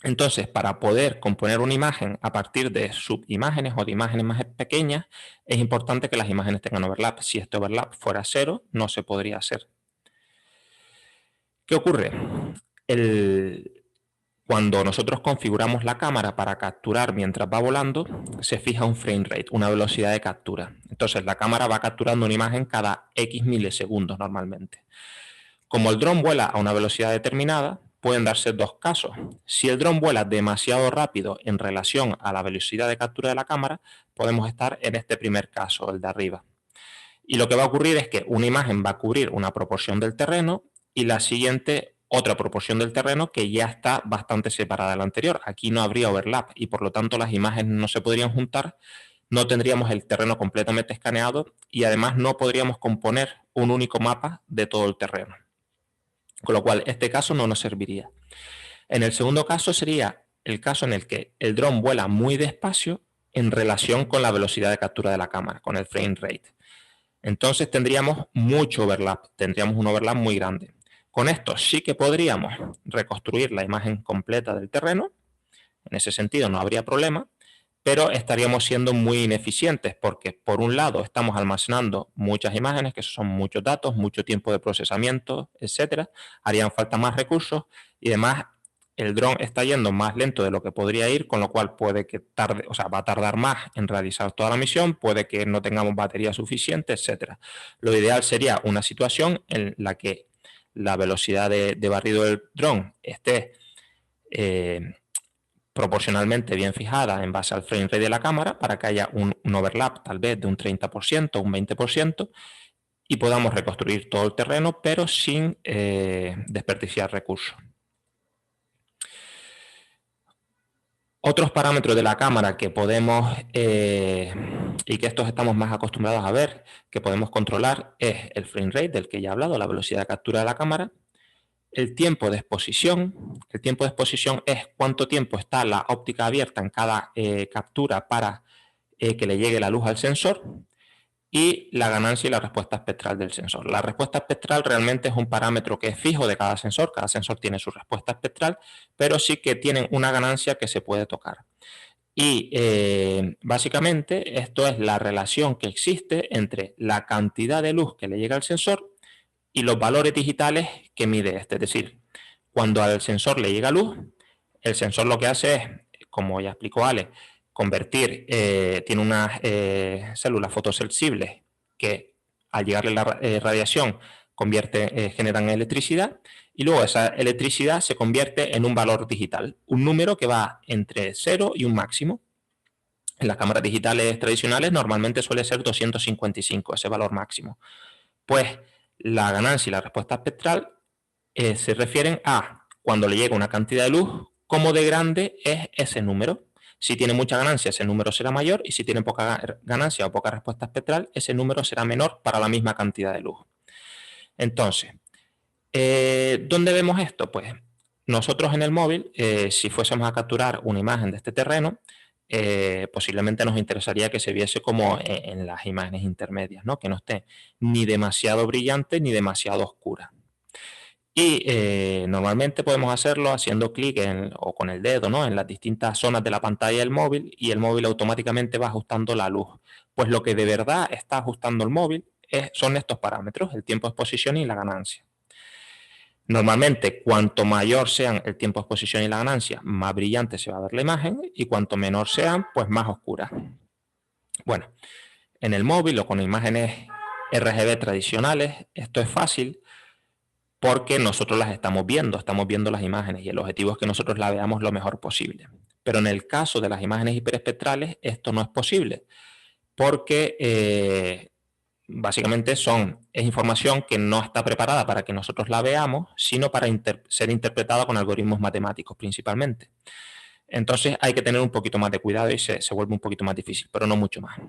Entonces, para poder componer una imagen a partir de subimágenes o de imágenes más pequeñas, es importante que las imágenes tengan overlap. Si este overlap fuera 0, no se podría hacer. ¿Qué ocurre? Cuando nosotros configuramos la cámara para capturar mientras va volando, se fija un frame rate, una velocidad de captura. Entonces, la cámara va capturando una imagen cada X milisegundos normalmente. Como el dron vuela a una velocidad determinada, pueden darse dos casos. Si el dron vuela demasiado rápido en relación a la velocidad de captura de la cámara, podemos estar en este primer caso, el de arriba. Y lo que va a ocurrir es que una imagen va a cubrir una proporción del terreno y la siguiente otra proporción del terreno que ya está bastante separada de la anterior. Aquí no habría overlap y por lo tanto las imágenes no se podrían juntar, no tendríamos el terreno completamente escaneado y además no podríamos componer un único mapa de todo el terreno. Con lo cual, este caso no nos serviría. En el segundo caso sería el caso en el que el dron vuela muy despacio en relación con la velocidad de captura de la cámara, con el frame rate. Entonces tendríamos mucho overlap, tendríamos un overlap muy grande. Con esto sí que podríamos reconstruir la imagen completa del terreno, en ese sentido no habría problema, pero estaríamos siendo muy ineficientes porque por un lado estamos almacenando muchas imágenes, que son muchos datos, mucho tiempo de procesamiento, etcétera, harían falta más recursos y además el dron está yendo más lento de lo que podría ir, con lo cual puede que tarde, o sea, va a tardar más en realizar toda la misión, puede que no tengamos batería suficiente, etcétera. Lo ideal sería una situación en la que la velocidad de barrido del dron esté proporcionalmente bien fijada en base al frame rate de la cámara para que haya un overlap tal vez de un 30%, un 20% y podamos reconstruir todo el terreno pero sin desperdiciar recursos. Otros parámetros de la cámara que podemos, y que estos estamos más acostumbrados a ver, que podemos controlar es el frame rate del que ya he hablado, la velocidad de captura de la cámara. El tiempo de exposición. El tiempo de exposición es cuánto tiempo está la óptica abierta en cada captura para que le llegue la luz al sensor. Y la ganancia y la respuesta espectral del sensor. La respuesta espectral realmente es un parámetro que es fijo de cada sensor tiene su respuesta espectral, pero sí que tienen una ganancia que se puede tocar. Y básicamente esto es la relación que existe entre la cantidad de luz que le llega al sensor y los valores digitales que mide este. Es decir, cuando al sensor le llega luz, el sensor lo que hace es, como ya explicó Ale, convertir, tiene unas células fotosensibles que al llegarle la radiación generan electricidad y luego esa electricidad se convierte en un valor digital, un número que va entre 0 y un máximo. En las cámaras digitales tradicionales normalmente suele ser 255, ese valor máximo. Pues la ganancia y la respuesta espectral se refieren a cuando le llega una cantidad de luz, cómo de grande es ese número. Si tiene mucha ganancia, ese número será mayor, y si tiene poca ganancia o poca respuesta espectral, ese número será menor para la misma cantidad de luz. Entonces, ¿dónde vemos esto? Pues nosotros en el móvil, si fuésemos a capturar una imagen de este terreno, posiblemente nos interesaría que se viese como en las imágenes intermedias, ¿no? Que no esté ni demasiado brillante ni demasiado oscura. Y normalmente podemos hacerlo haciendo clic o con el dedo, ¿no? En las distintas zonas de la pantalla del móvil y el móvil automáticamente va ajustando la luz. Pues lo que de verdad está ajustando el móvil son estos parámetros, el tiempo de exposición y la ganancia. Normalmente, cuanto mayor sean el tiempo de exposición y la ganancia, más brillante se va a ver la imagen y cuanto menor sean, pues más oscura. Bueno, en el móvil o con imágenes RGB tradicionales, esto es fácil porque nosotros las estamos viendo las imágenes y el objetivo es que nosotros las veamos lo mejor posible. Pero en el caso de las imágenes hiperespectrales, esto no es posible porque básicamente es información que no está preparada para que nosotros la veamos, sino para ser interpretada con algoritmos matemáticos principalmente. Entonces hay que tener un poquito más de cuidado y se vuelve un poquito más difícil, pero no mucho más.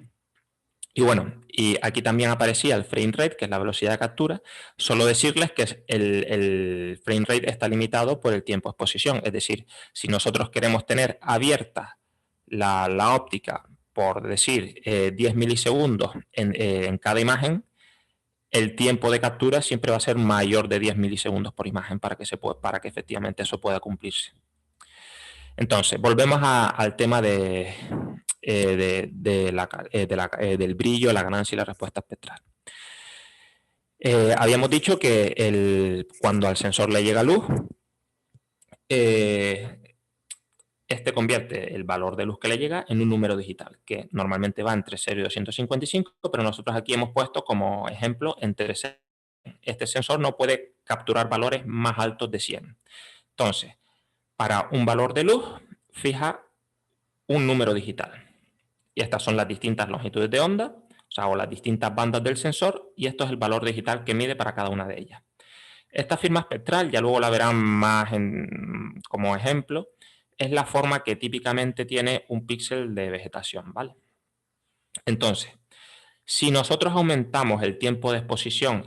Y bueno, y aquí también aparecía el frame rate, que es la velocidad de captura. Solo decirles que el frame rate está limitado por el tiempo de exposición. Es decir, si nosotros queremos tener abierta la óptica, por decir 10 milisegundos en cada imagen, el tiempo de captura siempre va a ser mayor de 10 milisegundos por imagen para que efectivamente eso pueda cumplirse. Entonces, volvemos al tema del brillo, la ganancia y la respuesta espectral. Habíamos dicho que cuando al sensor le llega luz, este convierte el valor de luz que le llega en un número digital, que normalmente va entre 0 y 255, pero nosotros aquí hemos puesto como ejemplo entre 0. Este sensor no puede capturar valores más altos de 100. Entonces, para un valor de luz, fija un número digital. Y estas son las distintas longitudes de onda, o las distintas bandas del sensor, y esto es el valor digital que mide para cada una de ellas. Esta firma espectral, ya luego la verán más como ejemplo, es la forma que típicamente tiene un píxel de vegetación, ¿vale? Entonces, si nosotros aumentamos el tiempo de exposición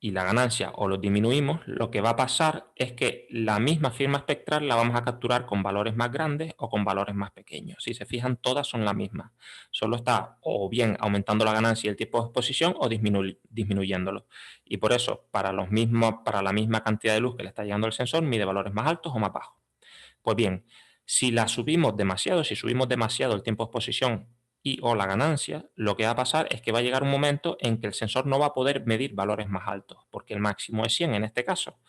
y la ganancia o lo disminuimos, lo que va a pasar es que la misma firma espectral la vamos a capturar con valores más grandes o con valores más pequeños. Si se fijan, todas son las mismas. Solo está o bien aumentando la ganancia y el tiempo de exposición o disminuyéndolo. Y por eso, para la misma cantidad de luz que le está llegando al sensor, mide valores más altos o más bajos. Pues bien, si la subimos demasiado, si subimos demasiado el tiempo de exposición o la ganancia, lo que va a pasar es que va a llegar un momento en que el sensor no va a poder medir valores más altos, porque el máximo es 100 en este caso.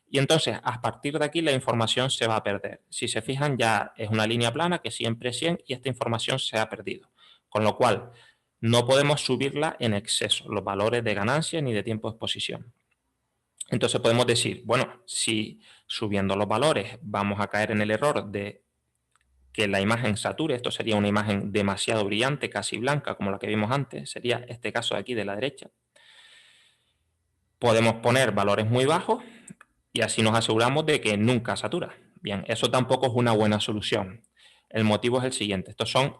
Y entonces, a partir de aquí, la información se va a perder. Si se fijan, ya es una línea plana que siempre es 100 y esta información se ha perdido. Con lo cual, no podemos subirla en exceso, los valores de ganancia ni de tiempo de exposición. Entonces podemos decir, bueno, si subiendo los valores vamos a caer en el error de que la imagen sature, esto sería una imagen demasiado brillante, casi blanca, como la que vimos antes, sería este caso de aquí de la derecha. Podemos poner valores muy bajos y así nos aseguramos de que nunca satura. Bien, eso tampoco es una buena solución. El motivo es el siguiente, estos son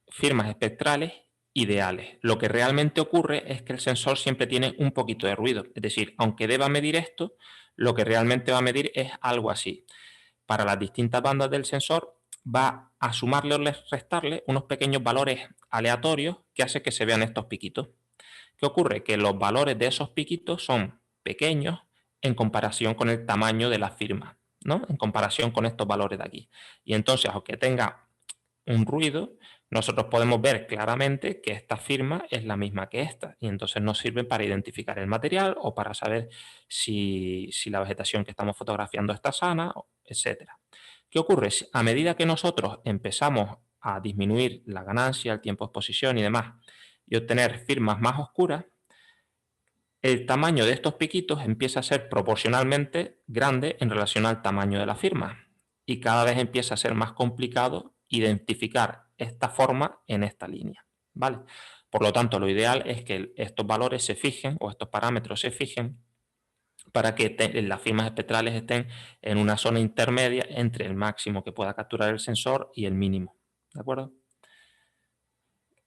firmas espectrales ideales. Lo que realmente ocurre es que el sensor siempre tiene un poquito de ruido, es decir, aunque deba medir esto, lo que realmente va a medir es algo así. Para las distintas bandas del sensor va a sumarle o restarle unos pequeños valores aleatorios que hace que se vean estos piquitos. ¿Qué ocurre? Que los valores de esos piquitos son pequeños en comparación con el tamaño de la firma, ¿no? En comparación con estos valores de aquí. Y entonces, aunque tenga un ruido, nosotros podemos ver claramente que esta firma es la misma que esta y entonces nos sirve para identificar el material o para saber si la vegetación que estamos fotografiando está sana, etc. ¿Qué ocurre? A medida que nosotros empezamos a disminuir la ganancia, el tiempo de exposición y demás y obtener firmas más oscuras, el tamaño de estos piquitos empieza a ser proporcionalmente grande en relación al tamaño de la firma y cada vez empieza a ser más complicado identificar esta forma en esta línea, ¿vale? Por lo tanto, lo ideal es que estos valores se fijen o estos parámetros se fijen para que las firmas espectrales estén en una zona intermedia entre el máximo que pueda capturar el sensor y el mínimo, ¿de acuerdo?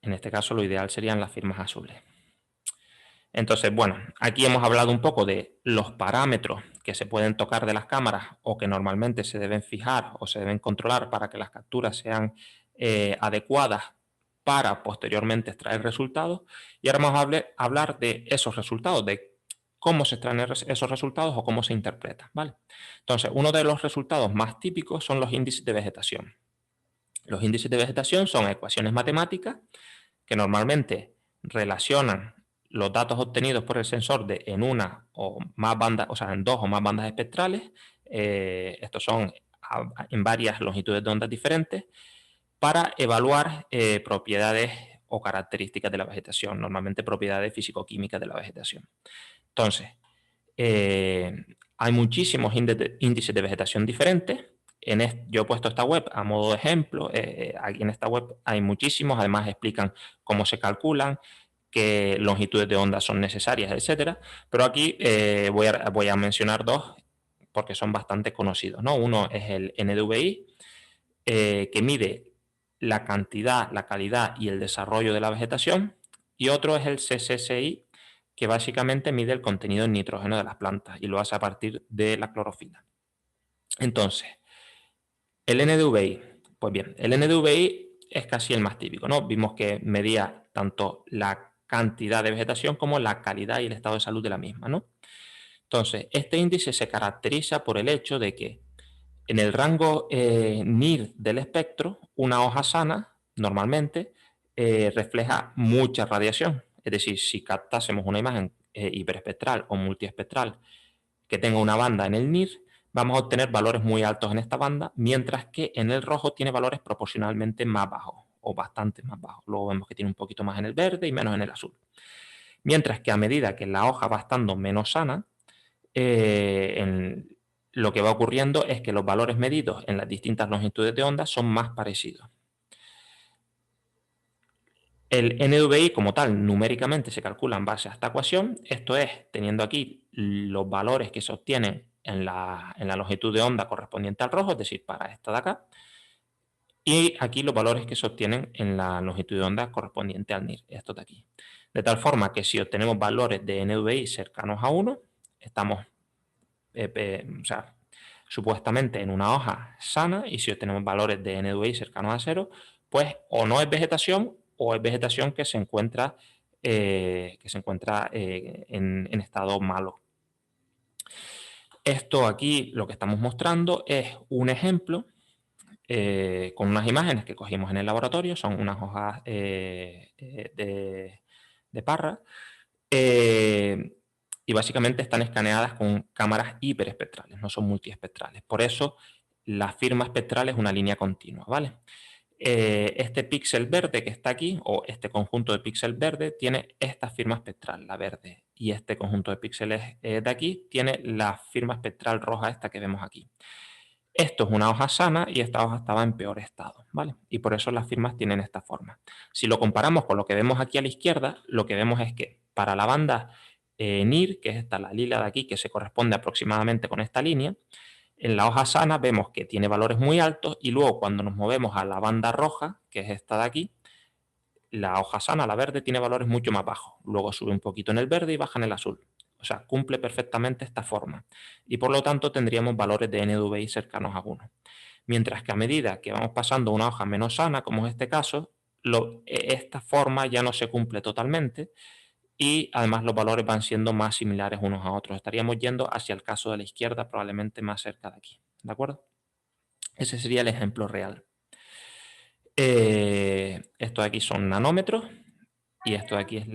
En este caso, lo ideal serían las firmas azules. Entonces, bueno, aquí hemos hablado un poco de los parámetros que se pueden tocar de las cámaras o que normalmente se deben fijar o se deben controlar para que las capturas sean adecuadas para posteriormente extraer resultados. Y ahora vamos a hablar de esos resultados, de cómo se extraen esos resultados o cómo se interpretan, ¿vale? Entonces, uno de los resultados más típicos son los índices de vegetación. Los índices de vegetación son ecuaciones matemáticas que normalmente relacionan los datos obtenidos por el sensor en una o más bandas, o sea, en dos o más bandas espectrales. Estos son en varias longitudes de ondas diferentes para evaluar propiedades o características de la vegetación, normalmente propiedades físico-químicas de la vegetación. Entonces, hay muchísimos índices de vegetación diferentes. Yo he puesto esta web a modo de ejemplo. Aquí en esta web hay muchísimos, además explican cómo se calculan, qué longitudes de onda son necesarias, etcétera. Pero aquí voy a mencionar dos porque son bastante conocidos, ¿no? Uno es el NDVI, que mide la cantidad, la calidad y el desarrollo de la vegetación, y otro es el CCSI, que básicamente mide el contenido en nitrógeno de las plantas y lo hace a partir de la clorofila. Entonces, el NDVI, pues bien, el NDVI es casi el más típico, ¿no? Vimos que medía tanto la cantidad de vegetación como la calidad y el estado de salud de la misma, ¿no? Entonces, este índice se caracteriza por el hecho de que en el rango NIR del espectro, una hoja sana normalmente refleja mucha radiación. Es decir, si captásemos una imagen hiperespectral o multiespectral que tenga una banda en el NIR, vamos a obtener valores muy altos en esta banda, mientras que en el rojo tiene valores proporcionalmente más bajos o bastante más bajos. Luego vemos que tiene un poquito más en el verde y menos en el azul. Mientras que a medida que la hoja va estando menos sana, lo que va ocurriendo es que los valores medidos en las distintas longitudes de onda son más parecidos. El NDVI como tal numéricamente se calcula en base a esta ecuación, esto es, teniendo aquí los valores que se obtienen en la longitud de onda correspondiente al rojo, es decir, para esta de acá, y aquí los valores que se obtienen en la longitud de onda correspondiente al NIR, estos de aquí. De tal forma que si obtenemos valores de NDVI cercanos a 1, estamos supuestamente en una hoja sana, y si obtenemos valores de NDVI cercanos a 0, pues o no es vegetación o es vegetación que se encuentra, en estado malo. Esto aquí lo que estamos mostrando es un ejemplo con unas imágenes que cogimos en el laboratorio, son unas hojas de parra, y básicamente están escaneadas con cámaras hiperespectrales, no son multiespectrales. Por eso la firma espectral es una línea continua, ¿vale? Este píxel verde que está aquí, o este conjunto de píxel verde, tiene esta firma espectral, la verde, y este conjunto de píxeles de aquí tiene la firma espectral roja, esta que vemos aquí. Esto es una hoja sana y esta hoja estaba en peor estado, ¿vale? Y por eso las firmas tienen esta forma. Si lo comparamos con lo que vemos aquí a la izquierda, lo que vemos es que para la banda NIR, que es esta, la lila de aquí, que se corresponde aproximadamente con esta línea, en la hoja sana vemos que tiene valores muy altos, y luego cuando nos movemos a la banda roja, que es esta de aquí, la hoja sana, la verde, tiene valores mucho más bajos. Luego sube un poquito en el verde y baja en el azul. O sea, cumple perfectamente esta forma. Y por lo tanto tendríamos valores de NDVI cercanos a 1. Mientras que a medida que vamos pasando a una hoja menos sana, como es este caso, esta forma ya no se cumple totalmente, y además los valores van siendo más similares unos a otros. Estaríamos yendo hacia el caso de la izquierda, probablemente más cerca de aquí. ¿De acuerdo? Ese sería el ejemplo real. Esto de aquí son nanómetros, y esto de aquí es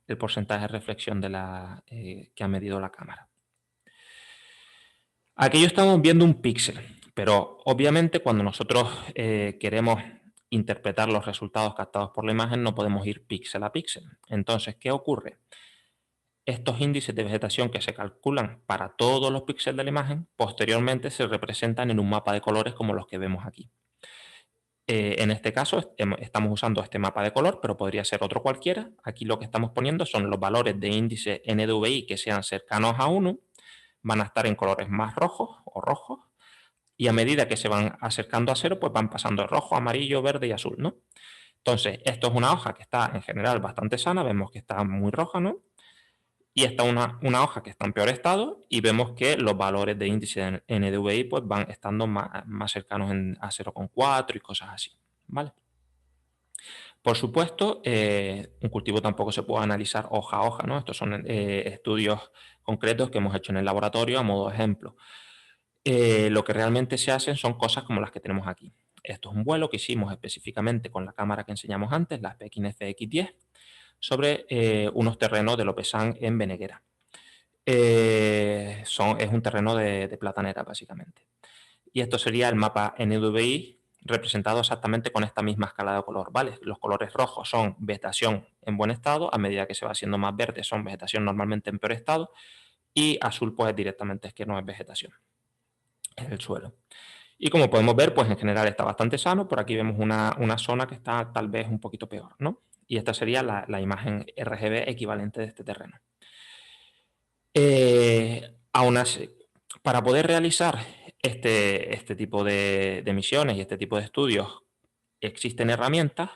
el porcentaje de reflexión que ha medido la cámara. Aquí estamos viendo un píxel, pero obviamente cuando nosotros queremos interpretar los resultados captados por la imagen no podemos ir píxel a píxel. Entonces, ¿qué ocurre? Estos índices de vegetación que se calculan para todos los píxeles de la imagen, posteriormente se representan en un mapa de colores como los que vemos aquí. En este caso estamos usando este mapa de color, pero podría ser otro cualquiera. Aquí lo que estamos poniendo son los valores de índice NDVI que sean cercanos a 1, van a estar en colores más rojos o rojos, y a medida que se van acercando a 0, pues van pasando de rojo, amarillo, verde y azul, ¿no? Entonces, esto es una hoja que está en general bastante sana, vemos que está muy roja, ¿no? Y esta es una hoja que está en peor estado, y vemos que los valores de índice de NDVI pues van estando más cercanos a 0,4 y cosas así, ¿vale? Por supuesto, un cultivo tampoco se puede analizar hoja a hoja, ¿no? Estos son estudios concretos que hemos hecho en el laboratorio a modo de ejemplo. Lo que realmente se hacen son cosas como las que tenemos aquí. Esto es un vuelo que hicimos específicamente con la cámara que enseñamos antes, la Pekin FX10, sobre unos terrenos de Lopezán en Beneguera. Es un terreno de platanera, básicamente. Y esto sería el mapa NDVI representado exactamente con esta misma escala de color, ¿vale? Los colores rojos son vegetación en buen estado, a medida que se va haciendo más verde son vegetación normalmente en peor estado, y azul pues directamente es que no es vegetación, es el suelo. Y como podemos ver, pues en general está bastante sano. Por aquí vemos una zona que está tal vez un poquito peor, ¿no? Y esta sería la imagen RGB equivalente de este terreno. Aún así, para poder realizar este tipo de misiones y este tipo de estudios, existen herramientas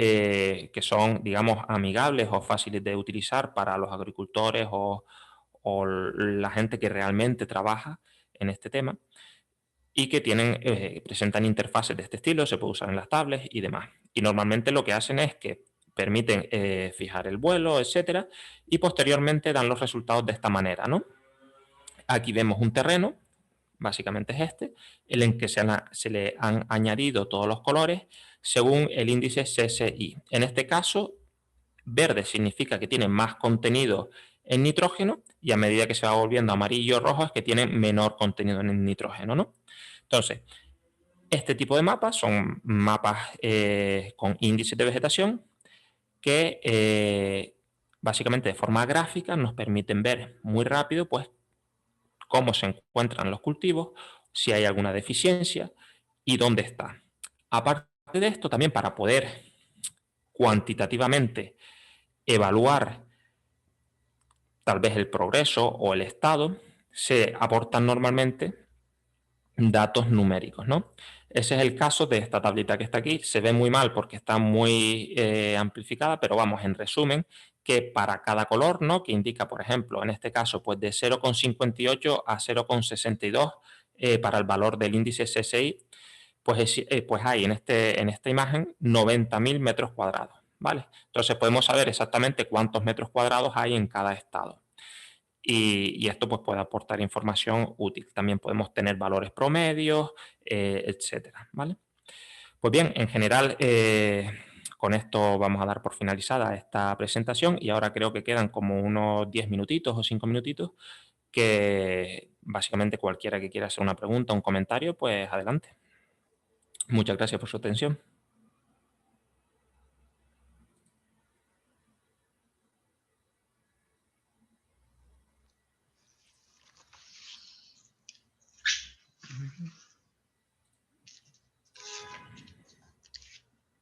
que son, digamos, amigables o fáciles de utilizar para los agricultores o la gente que realmente trabaja en este tema, y que presentan interfaces de este estilo, se puede usar en las tablets y demás. Y normalmente lo que hacen es que permiten fijar el vuelo, etcétera, y posteriormente dan los resultados de esta manera, ¿no? Aquí vemos un terreno, básicamente es este, en el que se le han añadido todos los colores según el índice CSI. En este caso, verde significa que tiene más contenido en nitrógeno, y a medida que se va volviendo amarillo o rojo es que tiene menor contenido en nitrógeno, ¿no? Entonces, este tipo de mapas son mapas con índices de vegetación que básicamente de forma gráfica nos permiten ver muy rápido pues cómo se encuentran los cultivos, si hay alguna deficiencia y dónde está. Aparte de esto, también para poder cuantitativamente evaluar tal vez el progreso o el estado, se aportan normalmente datos numéricos, ¿no? Ese es el caso de esta tablita que está aquí. Se ve muy mal porque está muy amplificada, pero vamos, en resumen, que para cada color, ¿no? Que indica, por ejemplo, en este caso, pues de 0,58 a 0,62 para el valor del índice CSI, pues hay en esta imagen 90.000 metros cuadrados, ¿vale? Entonces podemos saber exactamente cuántos metros cuadrados hay en cada estado. Y esto pues puede aportar información útil. También podemos tener valores promedios, etcétera, ¿vale? Pues bien, en general, con esto vamos a dar por finalizada esta presentación, y ahora creo que quedan como unos 10 minutitos o 5 minutitos que básicamente cualquiera que quiera hacer una pregunta o un comentario, pues adelante. Muchas gracias por su atención.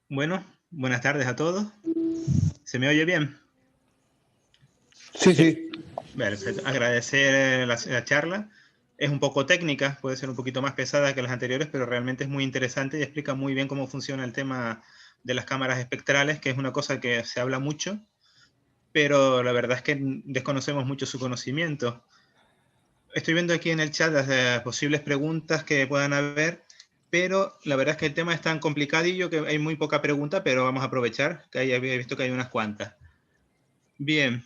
Bueno, buenas tardes a todos. ¿Se me oye bien? Sí, sí. Perfecto. Agradecer la charla. Es un poco técnica, puede ser un poquito más pesada que las anteriores, pero realmente es muy interesante y explica muy bien cómo funciona el tema de las cámaras espectrales, que es una cosa que se habla mucho, pero la verdad es que desconocemos mucho su conocimiento. Estoy viendo aquí en el chat las posibles preguntas que puedan haber, pero la verdad es que el tema es tan complicadillo que hay muy poca pregunta, pero vamos a aprovechar, que había visto que hay unas cuantas. Bien,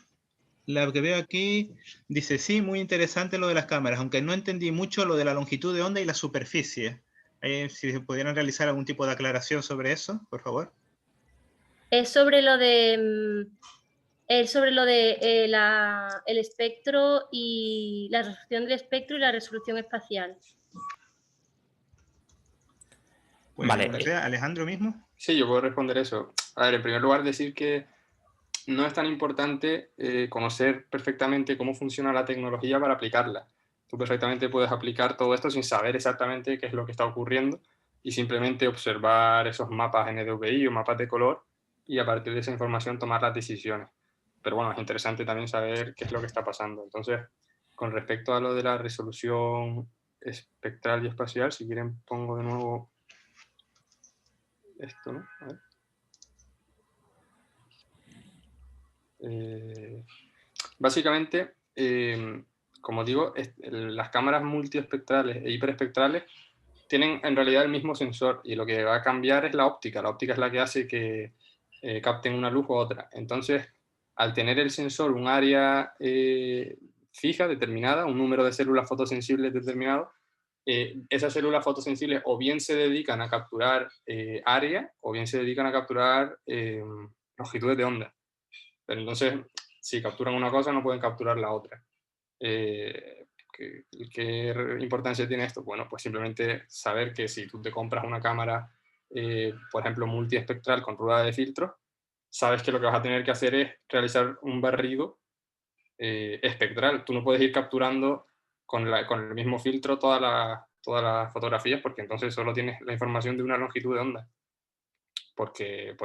la que veo aquí dice, sí, muy interesante lo de las cámaras, aunque no entendí mucho lo de la longitud de onda y la superficie. Si pudieran realizar algún tipo de aclaración sobre eso, por favor. Es sobre lo de el espectro y la resolución del espectro y la resolución espacial. Pues, Vale. Alejandro mismo. Sí, yo puedo responder eso. A ver, en primer lugar, decir que no es tan importante conocer perfectamente cómo funciona la tecnología para aplicarla. Tú perfectamente puedes aplicar todo esto sin saber exactamente qué es lo que está ocurriendo y simplemente observar esos mapas NDVI o mapas de color y a partir de esa información tomar las decisiones. Pero bueno, es interesante también saber qué es lo que está pasando. Entonces, con respecto a lo de la resolución espectral y espacial, si quieren pongo de nuevo esto, ¿no? A ver. Básicamente, como digo, las cámaras multiespectrales e hiperespectrales tienen en realidad el mismo sensor y lo que va a cambiar es la óptica. La óptica es la que hace que capten una luz u otra. Entonces, al tener el sensor un área fija, determinada, un número de células fotosensibles determinado, esas células fotosensibles o bien se dedican a capturar área o bien se dedican a capturar longitudes de onda. Pero entonces, si capturan una cosa, no pueden capturar la otra. ¿Qué importancia tiene esto? Bueno, pues simplemente saber que si tú te compras una cámara, por ejemplo, multiespectral con rueda de filtro, sabes que lo que vas a tener que hacer es realizar un barrido espectral. Tú no puedes ir capturando con el mismo filtro todas las fotografías porque entonces solo tienes la información de una longitud de onda. Porque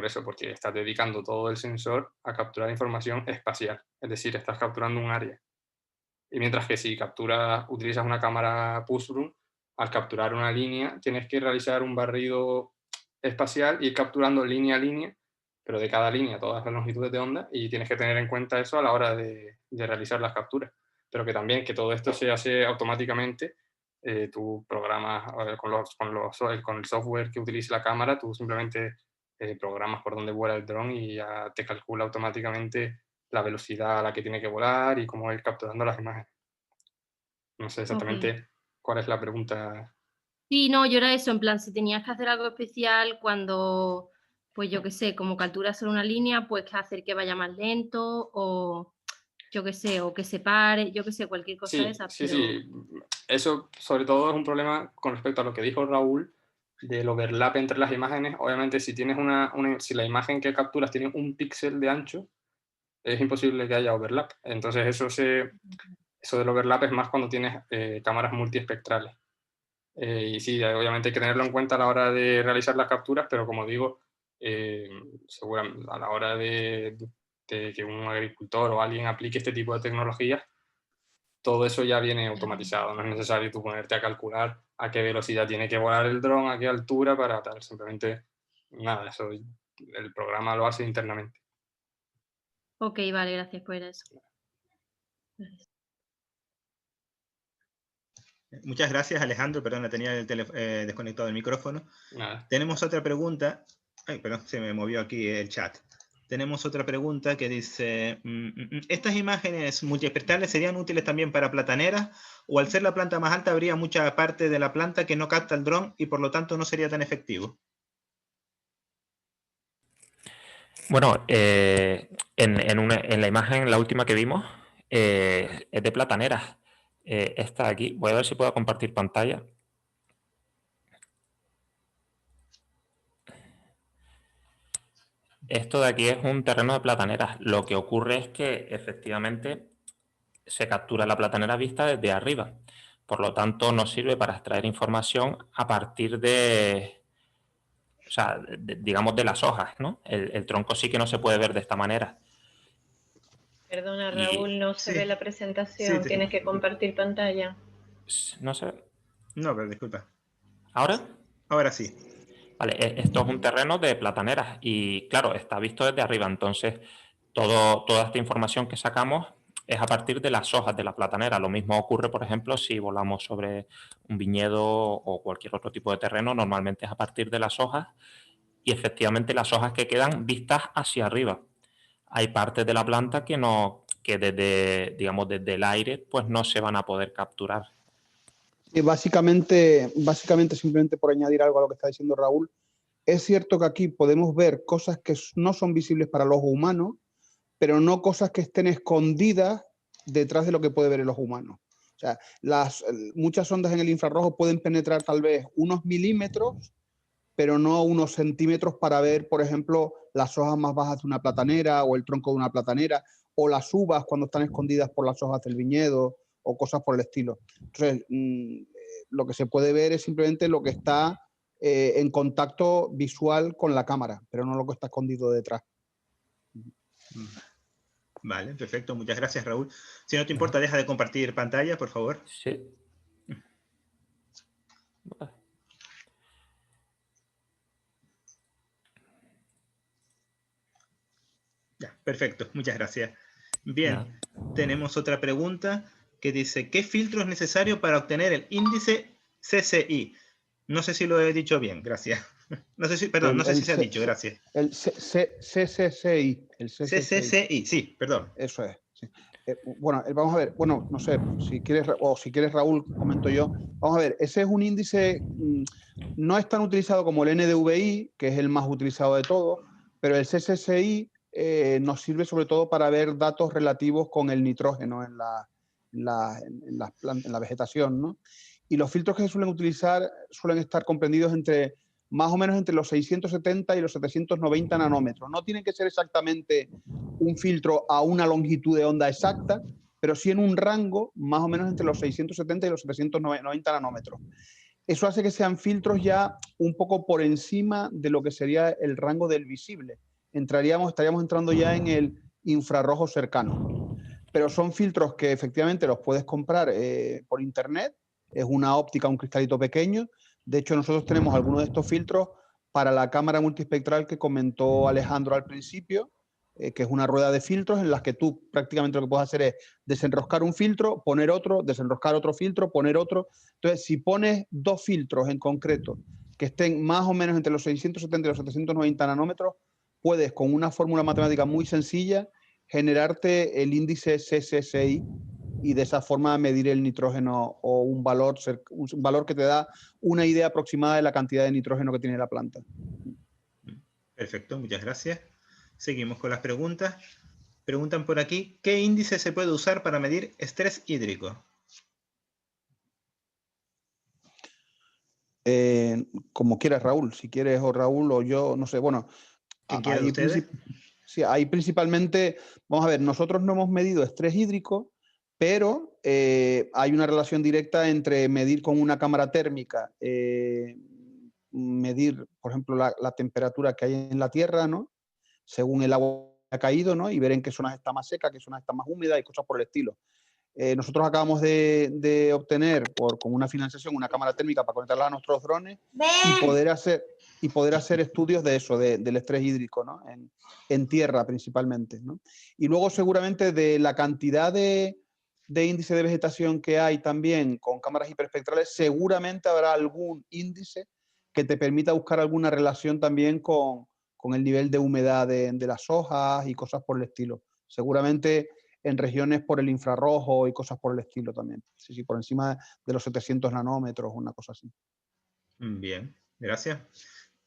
estás dedicando todo el sensor a capturar información espacial, es decir, estás capturando un área. Y mientras que si utilizas una cámara push-broom, al capturar una línea tienes que realizar un barrido espacial y ir capturando línea a línea pero de cada línea, todas las longitudes de onda, y tienes que tener en cuenta eso a la hora de realizar las capturas. Pero que también que todo esto se hace automáticamente, tú programas con el software que utilice la cámara, tú simplemente programas por dónde vuela el dron y ya te calcula automáticamente la velocidad a la que tiene que volar y cómo ir capturando las imágenes. No sé exactamente cuál es la pregunta. Sí, no, yo era eso, en plan, si tenías que hacer algo especial cuando, pues yo qué sé, como capturas solo una línea, pues que hacer que vaya más lento o yo qué sé, o que se pare, yo qué sé, cualquier cosa de Sí, esas. sí, Pero... sí. Eso sobre todo es un problema con respecto a lo que dijo Raúl del overlap entre las imágenes. Obviamente, si tienes si la imagen que capturas tiene un píxel de ancho, es imposible que haya overlap. Entonces, eso del overlap es más cuando tienes cámaras multiespectrales. Y sí, obviamente hay que tenerlo en cuenta a la hora de realizar las capturas, pero como digo, seguramente a la hora de que un agricultor o alguien aplique este tipo de tecnologías, todo eso ya viene automatizado. No es necesario tú ponerte a calcular a qué velocidad tiene que volar el dron, a qué altura, para tal. Simplemente, nada, eso el programa lo hace internamente. Ok, vale, gracias por eso. Gracias. Muchas gracias, Alejandro. Perdón, tenía desconectado el micrófono. Nada. Tenemos otra pregunta. Ay, perdón, se me movió aquí el chat. Tenemos otra pregunta que dice, ¿estas imágenes multiespectrales serían útiles también para plataneras? ¿O al ser la planta más alta habría mucha parte de la planta que no capta el dron y por lo tanto no sería tan efectivo? Bueno, en la imagen, la última que vimos, es de plataneras. Esta de aquí, voy a ver si puedo compartir pantalla. Esto de aquí es un terreno de plataneras. Lo que ocurre es que efectivamente se captura la platanera vista desde arriba. Por lo tanto, nos sirve para extraer información a partir de, o sea, digamos, de las hojas, ¿no? El tronco sí que no se puede ver de esta manera. Perdona, Y, Raúl, no se ve la presentación. Tienes que compartir pantalla. no sé. No, pero disculpa. ¿Ahora? Ahora sí. Vale, esto es un terreno de plataneras y, claro, está visto desde arriba. Entonces, toda esta información que sacamos es a partir de las hojas de la platanera. Lo mismo ocurre, por ejemplo, si volamos sobre un viñedo o cualquier otro tipo de terreno. Normalmente es a partir de las hojas y, efectivamente, las hojas que quedan vistas hacia arriba. Hay partes de la planta que desde, digamos, desde el aire, pues no se van a poder capturar. Y básicamente, simplemente por añadir algo a lo que está diciendo Raúl, es cierto que aquí podemos ver cosas que no son visibles para el ojo humano, pero no cosas que estén escondidas detrás de lo que puede ver el ojo humano. O sea, muchas ondas en el infrarrojo pueden penetrar tal vez unos milímetros, pero no unos centímetros para ver, por ejemplo, las hojas más bajas de una platanera o el tronco de una platanera o las uvas cuando están escondidas por las hojas del viñedo o cosas por el estilo. Entonces, lo que se puede ver es simplemente lo que está en contacto visual con la cámara, pero no lo que está escondido detrás. Vale, perfecto. Muchas gracias, Raúl. Si no te importa, deja de compartir pantalla, por favor. Sí. Ya, perfecto. Muchas gracias. Bien, tenemos otra pregunta que dice, ¿qué filtro es necesario para obtener el índice CCI? No sé si lo he dicho bien, gracias. No sé si, perdón, no sé si se ha dicho, gracias. El CCCI. El CCCI, sí, perdón. Eso es. Sí. Bueno, vamos a ver, bueno, no sé, si quieres Raúl, comento yo. Vamos a ver, ese es un índice, no es tan utilizado como el NDVI, que es el más utilizado de todos, pero el CCCI nos sirve sobre todo para ver datos relativos con el nitrógeno en la vegetación, ¿no? Y los filtros que se suelen utilizar suelen estar comprendidos más o menos entre los 670 y los 790 nanómetros. No tienen que ser exactamente un filtro a una longitud de onda exacta, pero sí en un rango más o menos entre los 670 y los 790 nanómetros. Eso hace que sean filtros ya un poco por encima de lo que sería el rango del visible. Estaríamos entrando ya en el infrarrojo cercano. Pero son filtros que efectivamente los puedes comprar por internet. Es una óptica, un cristalito pequeño. De hecho, nosotros tenemos algunos de estos filtros para la cámara multiespectral que comentó Alejandro al principio, que es una rueda de filtros en las que tú prácticamente lo que puedes hacer es desenroscar un filtro, poner otro, desenroscar otro filtro, poner otro. Entonces, si pones 2 filtros en concreto que estén más o menos entre los 670 y los 790 nanómetros, puedes con una fórmula matemática muy sencilla generarte el índice CCSI y de esa forma medir el nitrógeno o un valor que te da una idea aproximada de la cantidad de nitrógeno que tiene la planta. Perfecto, muchas gracias. Seguimos con las preguntas. Preguntan por aquí, ¿qué índice se puede usar para medir estrés hídrico? Como quieras, Raúl. Si quieres o Raúl o yo, no sé. Bueno, ¿Quién quiere de ustedes? Sí, hay principalmente, vamos a ver, nosotros no hemos medido estrés hídrico, pero hay una relación directa entre medir con una cámara térmica, medir, por ejemplo, la temperatura que hay en la Tierra, ¿no? Según el agua que ha caído, ¿no? Y ver en qué zonas está más seca, qué zonas está más húmeda y cosas por el estilo. Nosotros acabamos de obtener con una financiación una cámara térmica para conectarla a nuestros drones y poder hacer estudios de eso, del estrés hídrico, ¿no? En tierra principalmente, ¿no? Y luego seguramente de la cantidad de índice de vegetación que hay también con cámaras hiperespectrales, seguramente habrá algún índice que te permita buscar alguna relación también con el nivel de humedad de las hojas y cosas por el estilo. Seguramente en regiones por el infrarrojo y cosas por el estilo también. Sí, sí, por encima de los 700 nanómetros, una cosa así. Bien, gracias.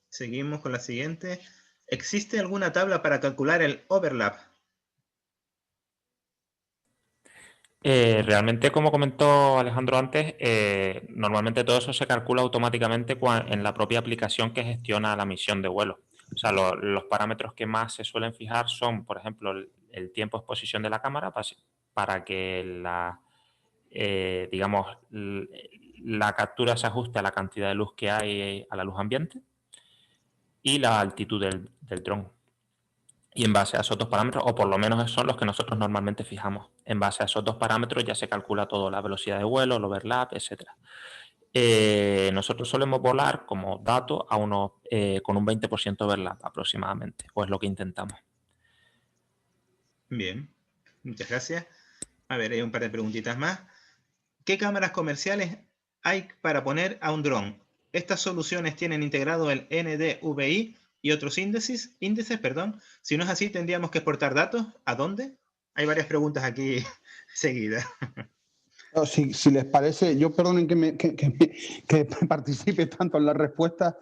Seguimos con la siguiente. ¿Existe alguna tabla para calcular el overlap? Realmente, como comentó Alejandro antes, normalmente todo eso se calcula automáticamente en la propia aplicación que gestiona la misión de vuelo. O sea, los parámetros que más se suelen fijar son, por ejemplo, el tiempo de exposición de la cámara para que digamos, la captura se ajuste a la cantidad de luz que hay a la luz ambiente y la altitud del dron. Y en base a esos 2 parámetros, o por lo menos son los que nosotros normalmente fijamos, en base a esos 2 parámetros ya se calcula todo, la velocidad de vuelo, el overlap, etc. Nosotros solemos volar como dato con un 20% de overlap aproximadamente, o es lo que intentamos. Bien, muchas gracias. A ver, hay un par de preguntitas más. ¿Qué cámaras comerciales hay para poner a un dron? ¿Estas soluciones tienen integrado el NDVI y otros índices? Si no es así, ¿tendríamos que exportar datos? ¿A dónde? Hay varias preguntas aquí seguidas. No, si les parece, yo perdonen que participe tanto en la respuesta,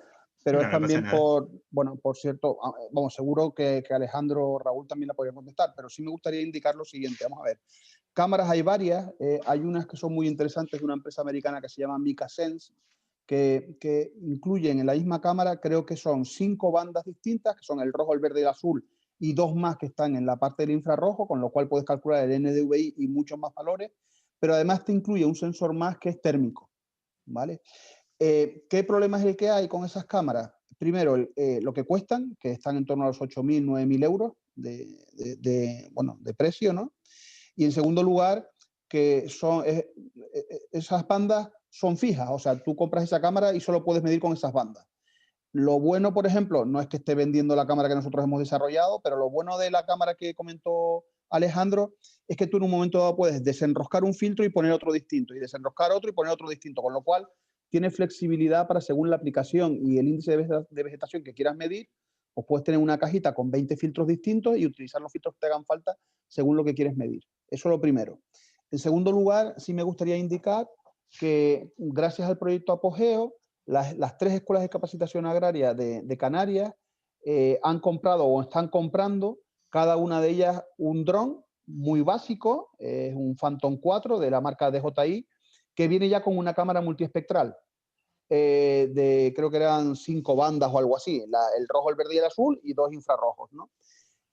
pero No, es no pasa también nada. por cierto, vamos, seguro que Alejandro o Raúl también la podrían contestar, pero sí me gustaría indicar lo siguiente. Vamos a ver, cámaras hay varias, hay unas que son muy interesantes de una empresa americana que se llama MicaSense, que incluyen en la misma cámara, creo que son 5 bandas distintas, que son el rojo, el verde y el azul, y 2 más que están en la parte del infrarrojo, con lo cual puedes calcular el NDVI y muchos más valores, pero además te incluye un sensor más que es térmico, ¿vale? ¿Qué problema es el que hay con esas cámaras? Primero, lo que cuestan, que están en torno a los 8.000, 9.000 euros de precio, ¿no? Y en segundo lugar, que esas bandas son fijas, o sea, tú compras esa cámara y solo puedes medir con esas bandas. Lo bueno, por ejemplo, no es que esté vendiendo la cámara que nosotros hemos desarrollado, pero lo bueno de la cámara que comentó Alejandro es que tú en un momento dado puedes desenroscar un filtro y poner otro distinto, y desenroscar otro y poner otro distinto, con lo cual tiene flexibilidad para, según la aplicación y el índice de vegetación que quieras medir, pues puedes tener una cajita con 20 filtros distintos y utilizar los filtros que te hagan falta según lo que quieres medir. Eso es lo primero. En segundo lugar, sí me gustaría indicar que gracias al proyecto Apogeo, las 3 escuelas de capacitación agraria de Canarias han comprado o están comprando cada una de ellas un dron muy básico, es un Phantom 4 de la marca DJI, que viene ya con una cámara multiespectral. Creo que eran 5 bandas o algo así, el rojo, el verde y el azul, y 2 infrarrojos, ¿no?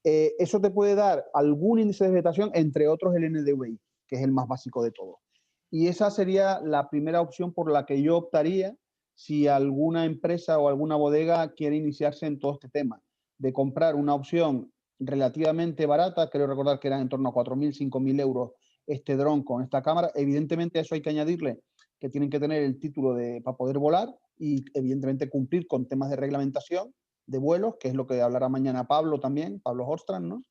Eso te puede dar algún índice de vegetación, entre otros el NDVI, que es el más básico de todo. Y esa sería la primera opción por la que yo optaría si alguna empresa o alguna bodega quiere iniciarse en todo este tema, de comprar una opción relativamente barata, creo recordar que eran en torno a 4.000, 5.000 euros este dron con esta cámara. Evidentemente a eso hay que añadirle que tienen que tener el título para poder volar, y evidentemente cumplir con temas de reglamentación de vuelos, que es lo que hablará mañana Pablo también, Pablo Horstrand, ¿no?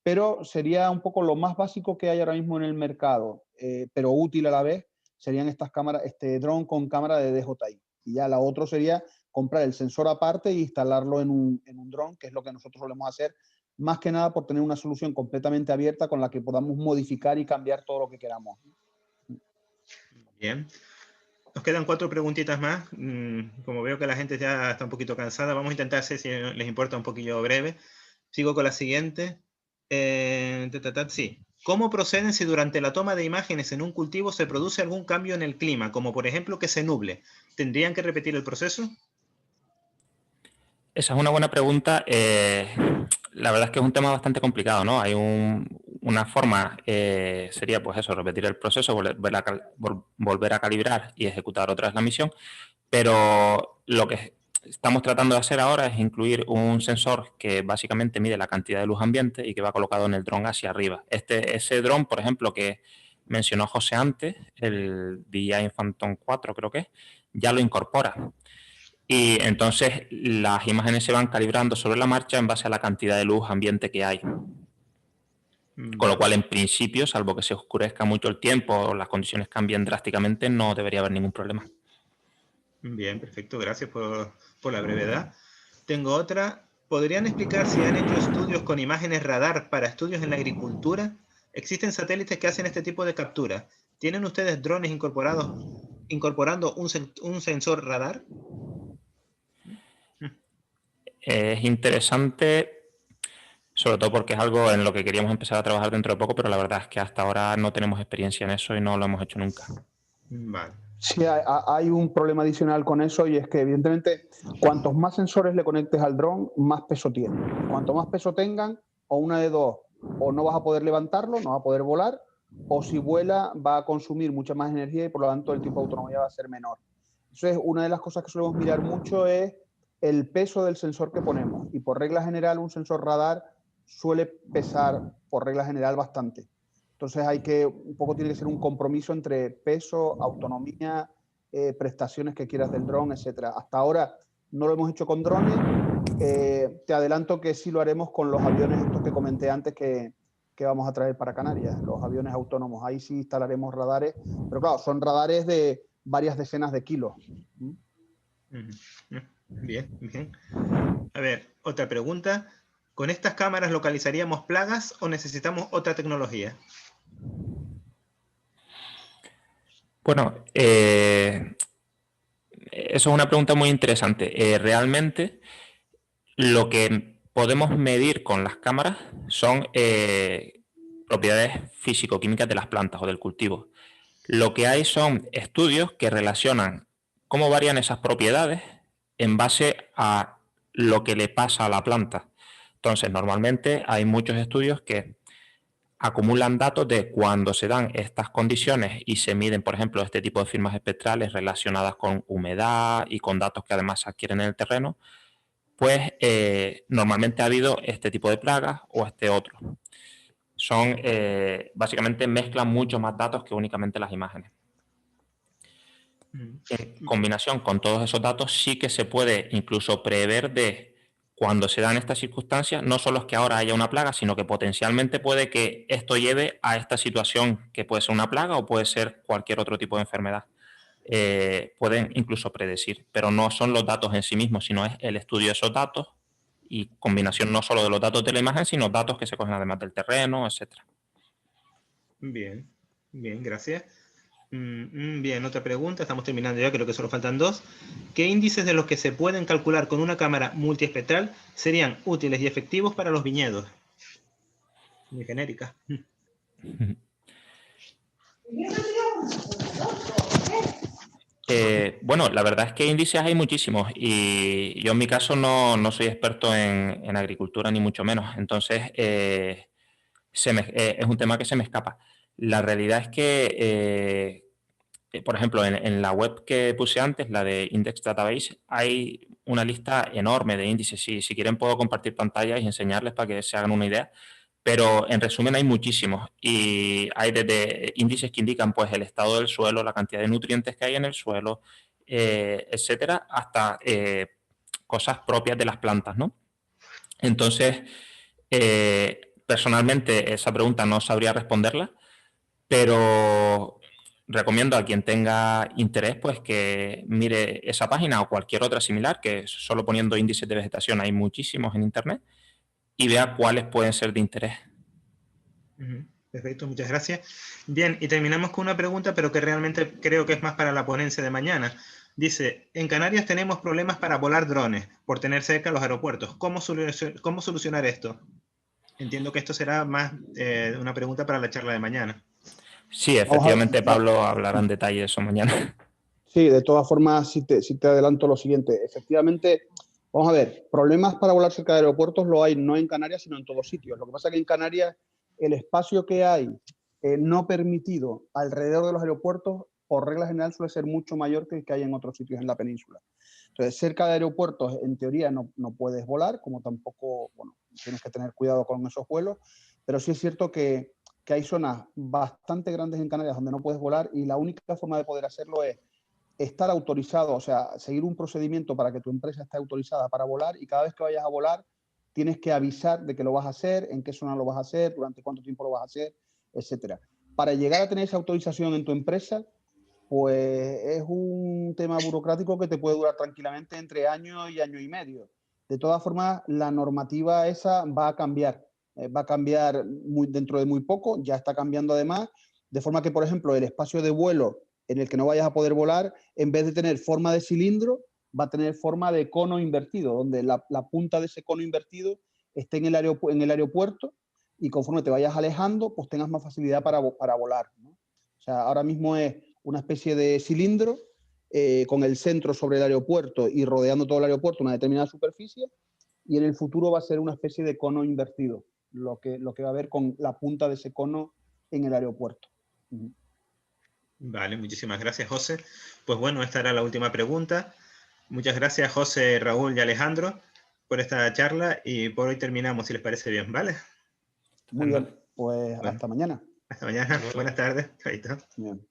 Pero sería un poco lo más básico que hay ahora mismo en el mercado, pero útil a la vez, serían estas cámaras, este dron con cámara de DJI. Y ya la otra sería comprar el sensor aparte e instalarlo en un dron, que es lo que nosotros solemos hacer, más que nada por tener una solución completamente abierta con la que podamos modificar y cambiar todo lo que queramos. Bien. Nos quedan 4 preguntitas más. Como veo que la gente ya está un poquito cansada, vamos a intentar, si les importa, un poquillo breve. Sigo con la siguiente. Sí. ¿Cómo proceden si durante la toma de imágenes en un cultivo se produce algún cambio en el clima, como por ejemplo que se nuble? ¿Tendrían que repetir el proceso? Esa es una buena pregunta. La verdad es que es un tema bastante complicado, ¿no? Hay una forma, sería pues eso, repetir el proceso, volver a calibrar y ejecutar otra vez la misión, pero lo que estamos tratando de hacer ahora es incluir un sensor que básicamente mide la cantidad de luz ambiente y que va colocado en el dron hacia arriba. Ese dron, por ejemplo, que mencionó José antes, el DJI Phantom 4 creo que es, ya lo incorpora. Y entonces las imágenes se van calibrando sobre la marcha en base a la cantidad de luz ambiente que hay. Con lo cual, en principio, salvo que se oscurezca mucho el tiempo o las condiciones cambien drásticamente, no debería haber ningún problema. Bien, perfecto. Gracias por la brevedad. Tengo otra. ¿Podrían explicar si han hecho estudios con imágenes radar para estudios en la agricultura? ¿Existen satélites que hacen este tipo de captura? ¿Tienen ustedes drones incorporando un sensor radar? Es interesante, sobre todo porque es algo en lo que queríamos empezar a trabajar dentro de poco, pero la verdad es que hasta ahora no tenemos experiencia en eso y no lo hemos hecho nunca. Vale. Sí, hay un problema adicional con eso, y es que evidentemente cuantos más sensores le conectes al dron, más peso tiene. Cuanto más peso tengan, o una de dos, o no vas a poder levantarlo, no va a poder volar, o si vuela va a consumir mucha más energía y por lo tanto el tiempo de autonomía va a ser menor. Entonces, una de las cosas que solemos mirar mucho es el peso del sensor que ponemos, y por regla general un sensor radar suele pesar por regla general bastante. Entonces un poco tiene que ser un compromiso entre peso, autonomía, prestaciones que quieras del dron, etcétera. Hasta ahora no lo hemos hecho con drones. Te adelanto que sí lo haremos con los aviones estos que comenté antes que vamos a traer para Canarias, los aviones autónomos. Ahí sí instalaremos radares, pero claro, son radares de varias decenas de kilos. Bien, bien. A ver, otra pregunta. ¿Con estas cámaras localizaríamos plagas o necesitamos otra tecnología? Bueno, eso es una pregunta muy interesante. Realmente, lo que podemos medir con las cámaras son propiedades físico-químicas de las plantas o del cultivo. Lo que hay son estudios que relacionan cómo varían esas propiedades en base a lo que le pasa a la planta. Entonces, normalmente hay muchos estudios que acumulan datos de cuando se dan estas condiciones y se miden, por ejemplo, este tipo de firmas espectrales relacionadas con humedad y con datos que además se adquieren en el terreno, pues normalmente ha habido este tipo de plagas o este otro. Básicamente mezclan muchos más datos que únicamente las imágenes. En combinación con todos esos datos sí que se puede incluso prever de cuando se dan estas circunstancias, no solo es que ahora haya una plaga, sino que potencialmente puede que esto lleve a esta situación, que puede ser una plaga o puede ser cualquier otro tipo de enfermedad. Pueden incluso predecir, pero no son los datos en sí mismos, sino es el estudio de esos datos y combinación no solo de los datos de la imagen, sino datos que se cogen además del terreno, etc. Bien, bien, gracias. Bien, otra pregunta, estamos terminando ya, creo que solo faltan 2. ¿Qué índices de los que se pueden calcular con una cámara multiespectral serían útiles y efectivos para los viñedos? Muy genérica. Bueno, la verdad es que índices hay muchísimos y yo en mi caso no soy experto en agricultura ni mucho menos, entonces es un tema que se me escapa. La realidad es que, por ejemplo, en la web que puse antes, la de Index Database, hay una lista enorme de índices. Si quieren puedo compartir pantallas y enseñarles para que se hagan una idea. Pero en resumen hay muchísimos y hay desde índices que indican pues el estado del suelo, la cantidad de nutrientes que hay en el suelo, etcétera, hasta cosas propias de las plantas, ¿no? Entonces, personalmente esa pregunta no sabría responderla, pero recomiendo a quien tenga interés pues que mire esa página o cualquier otra similar, que solo poniendo índices de vegetación hay muchísimos en internet, y vea cuáles pueden ser de interés. Perfecto, muchas gracias. Bien, y terminamos con una pregunta, pero que realmente creo que es más para la ponencia de mañana. Dice, en Canarias tenemos problemas para volar drones por tener cerca los aeropuertos. ¿Cómo solucionar esto? Entiendo que esto será más una pregunta para la charla de mañana. Sí, efectivamente, Pablo hablará en detalle de eso mañana. Sí, de todas formas, si te adelanto lo siguiente. Efectivamente, vamos a ver, problemas para volar cerca de aeropuertos lo hay no en Canarias, sino en todos sitios. Lo que pasa es que en Canarias el espacio que hay no permitido alrededor de los aeropuertos, por regla general, suele ser mucho mayor que el que hay en otros sitios en la península. Entonces, cerca de aeropuertos, en teoría, no puedes volar, como tampoco, bueno, tienes que tener cuidado con esos vuelos, pero sí es cierto que hay zonas bastante grandes en Canarias donde no puedes volar y la única forma de poder hacerlo es estar autorizado, o sea, seguir un procedimiento para que tu empresa esté autorizada para volar y cada vez que vayas a volar tienes que avisar de que lo vas a hacer, en qué zona lo vas a hacer, durante cuánto tiempo lo vas a hacer, etcétera. Para llegar a tener esa autorización en tu empresa, pues es un tema burocrático que te puede durar tranquilamente entre año y año y medio. De todas formas, la normativa esa va a cambiar dentro de muy poco, ya está cambiando además, de forma que, por ejemplo, el espacio de vuelo en el que no vayas a poder volar, en vez de tener forma de cilindro, va a tener forma de cono invertido, donde la punta de ese cono invertido esté en el aeropuerto y conforme te vayas alejando, pues tengas más facilidad para volar, ¿no? O sea, ahora mismo es una especie de cilindro con el centro sobre el aeropuerto y rodeando todo el aeropuerto una determinada superficie, y en el futuro va a ser una especie de cono invertido, lo que va a haber con la punta de ese cono en el aeropuerto. Vale, muchísimas gracias, José. Pues bueno, esta era la última pregunta. Muchas gracias, José, Raúl y Alejandro, por esta charla y por hoy terminamos, si les parece bien, ¿vale? Muy bien, pues bueno, hasta mañana. Hasta mañana. Buenas tardes. Ahí está. Bien.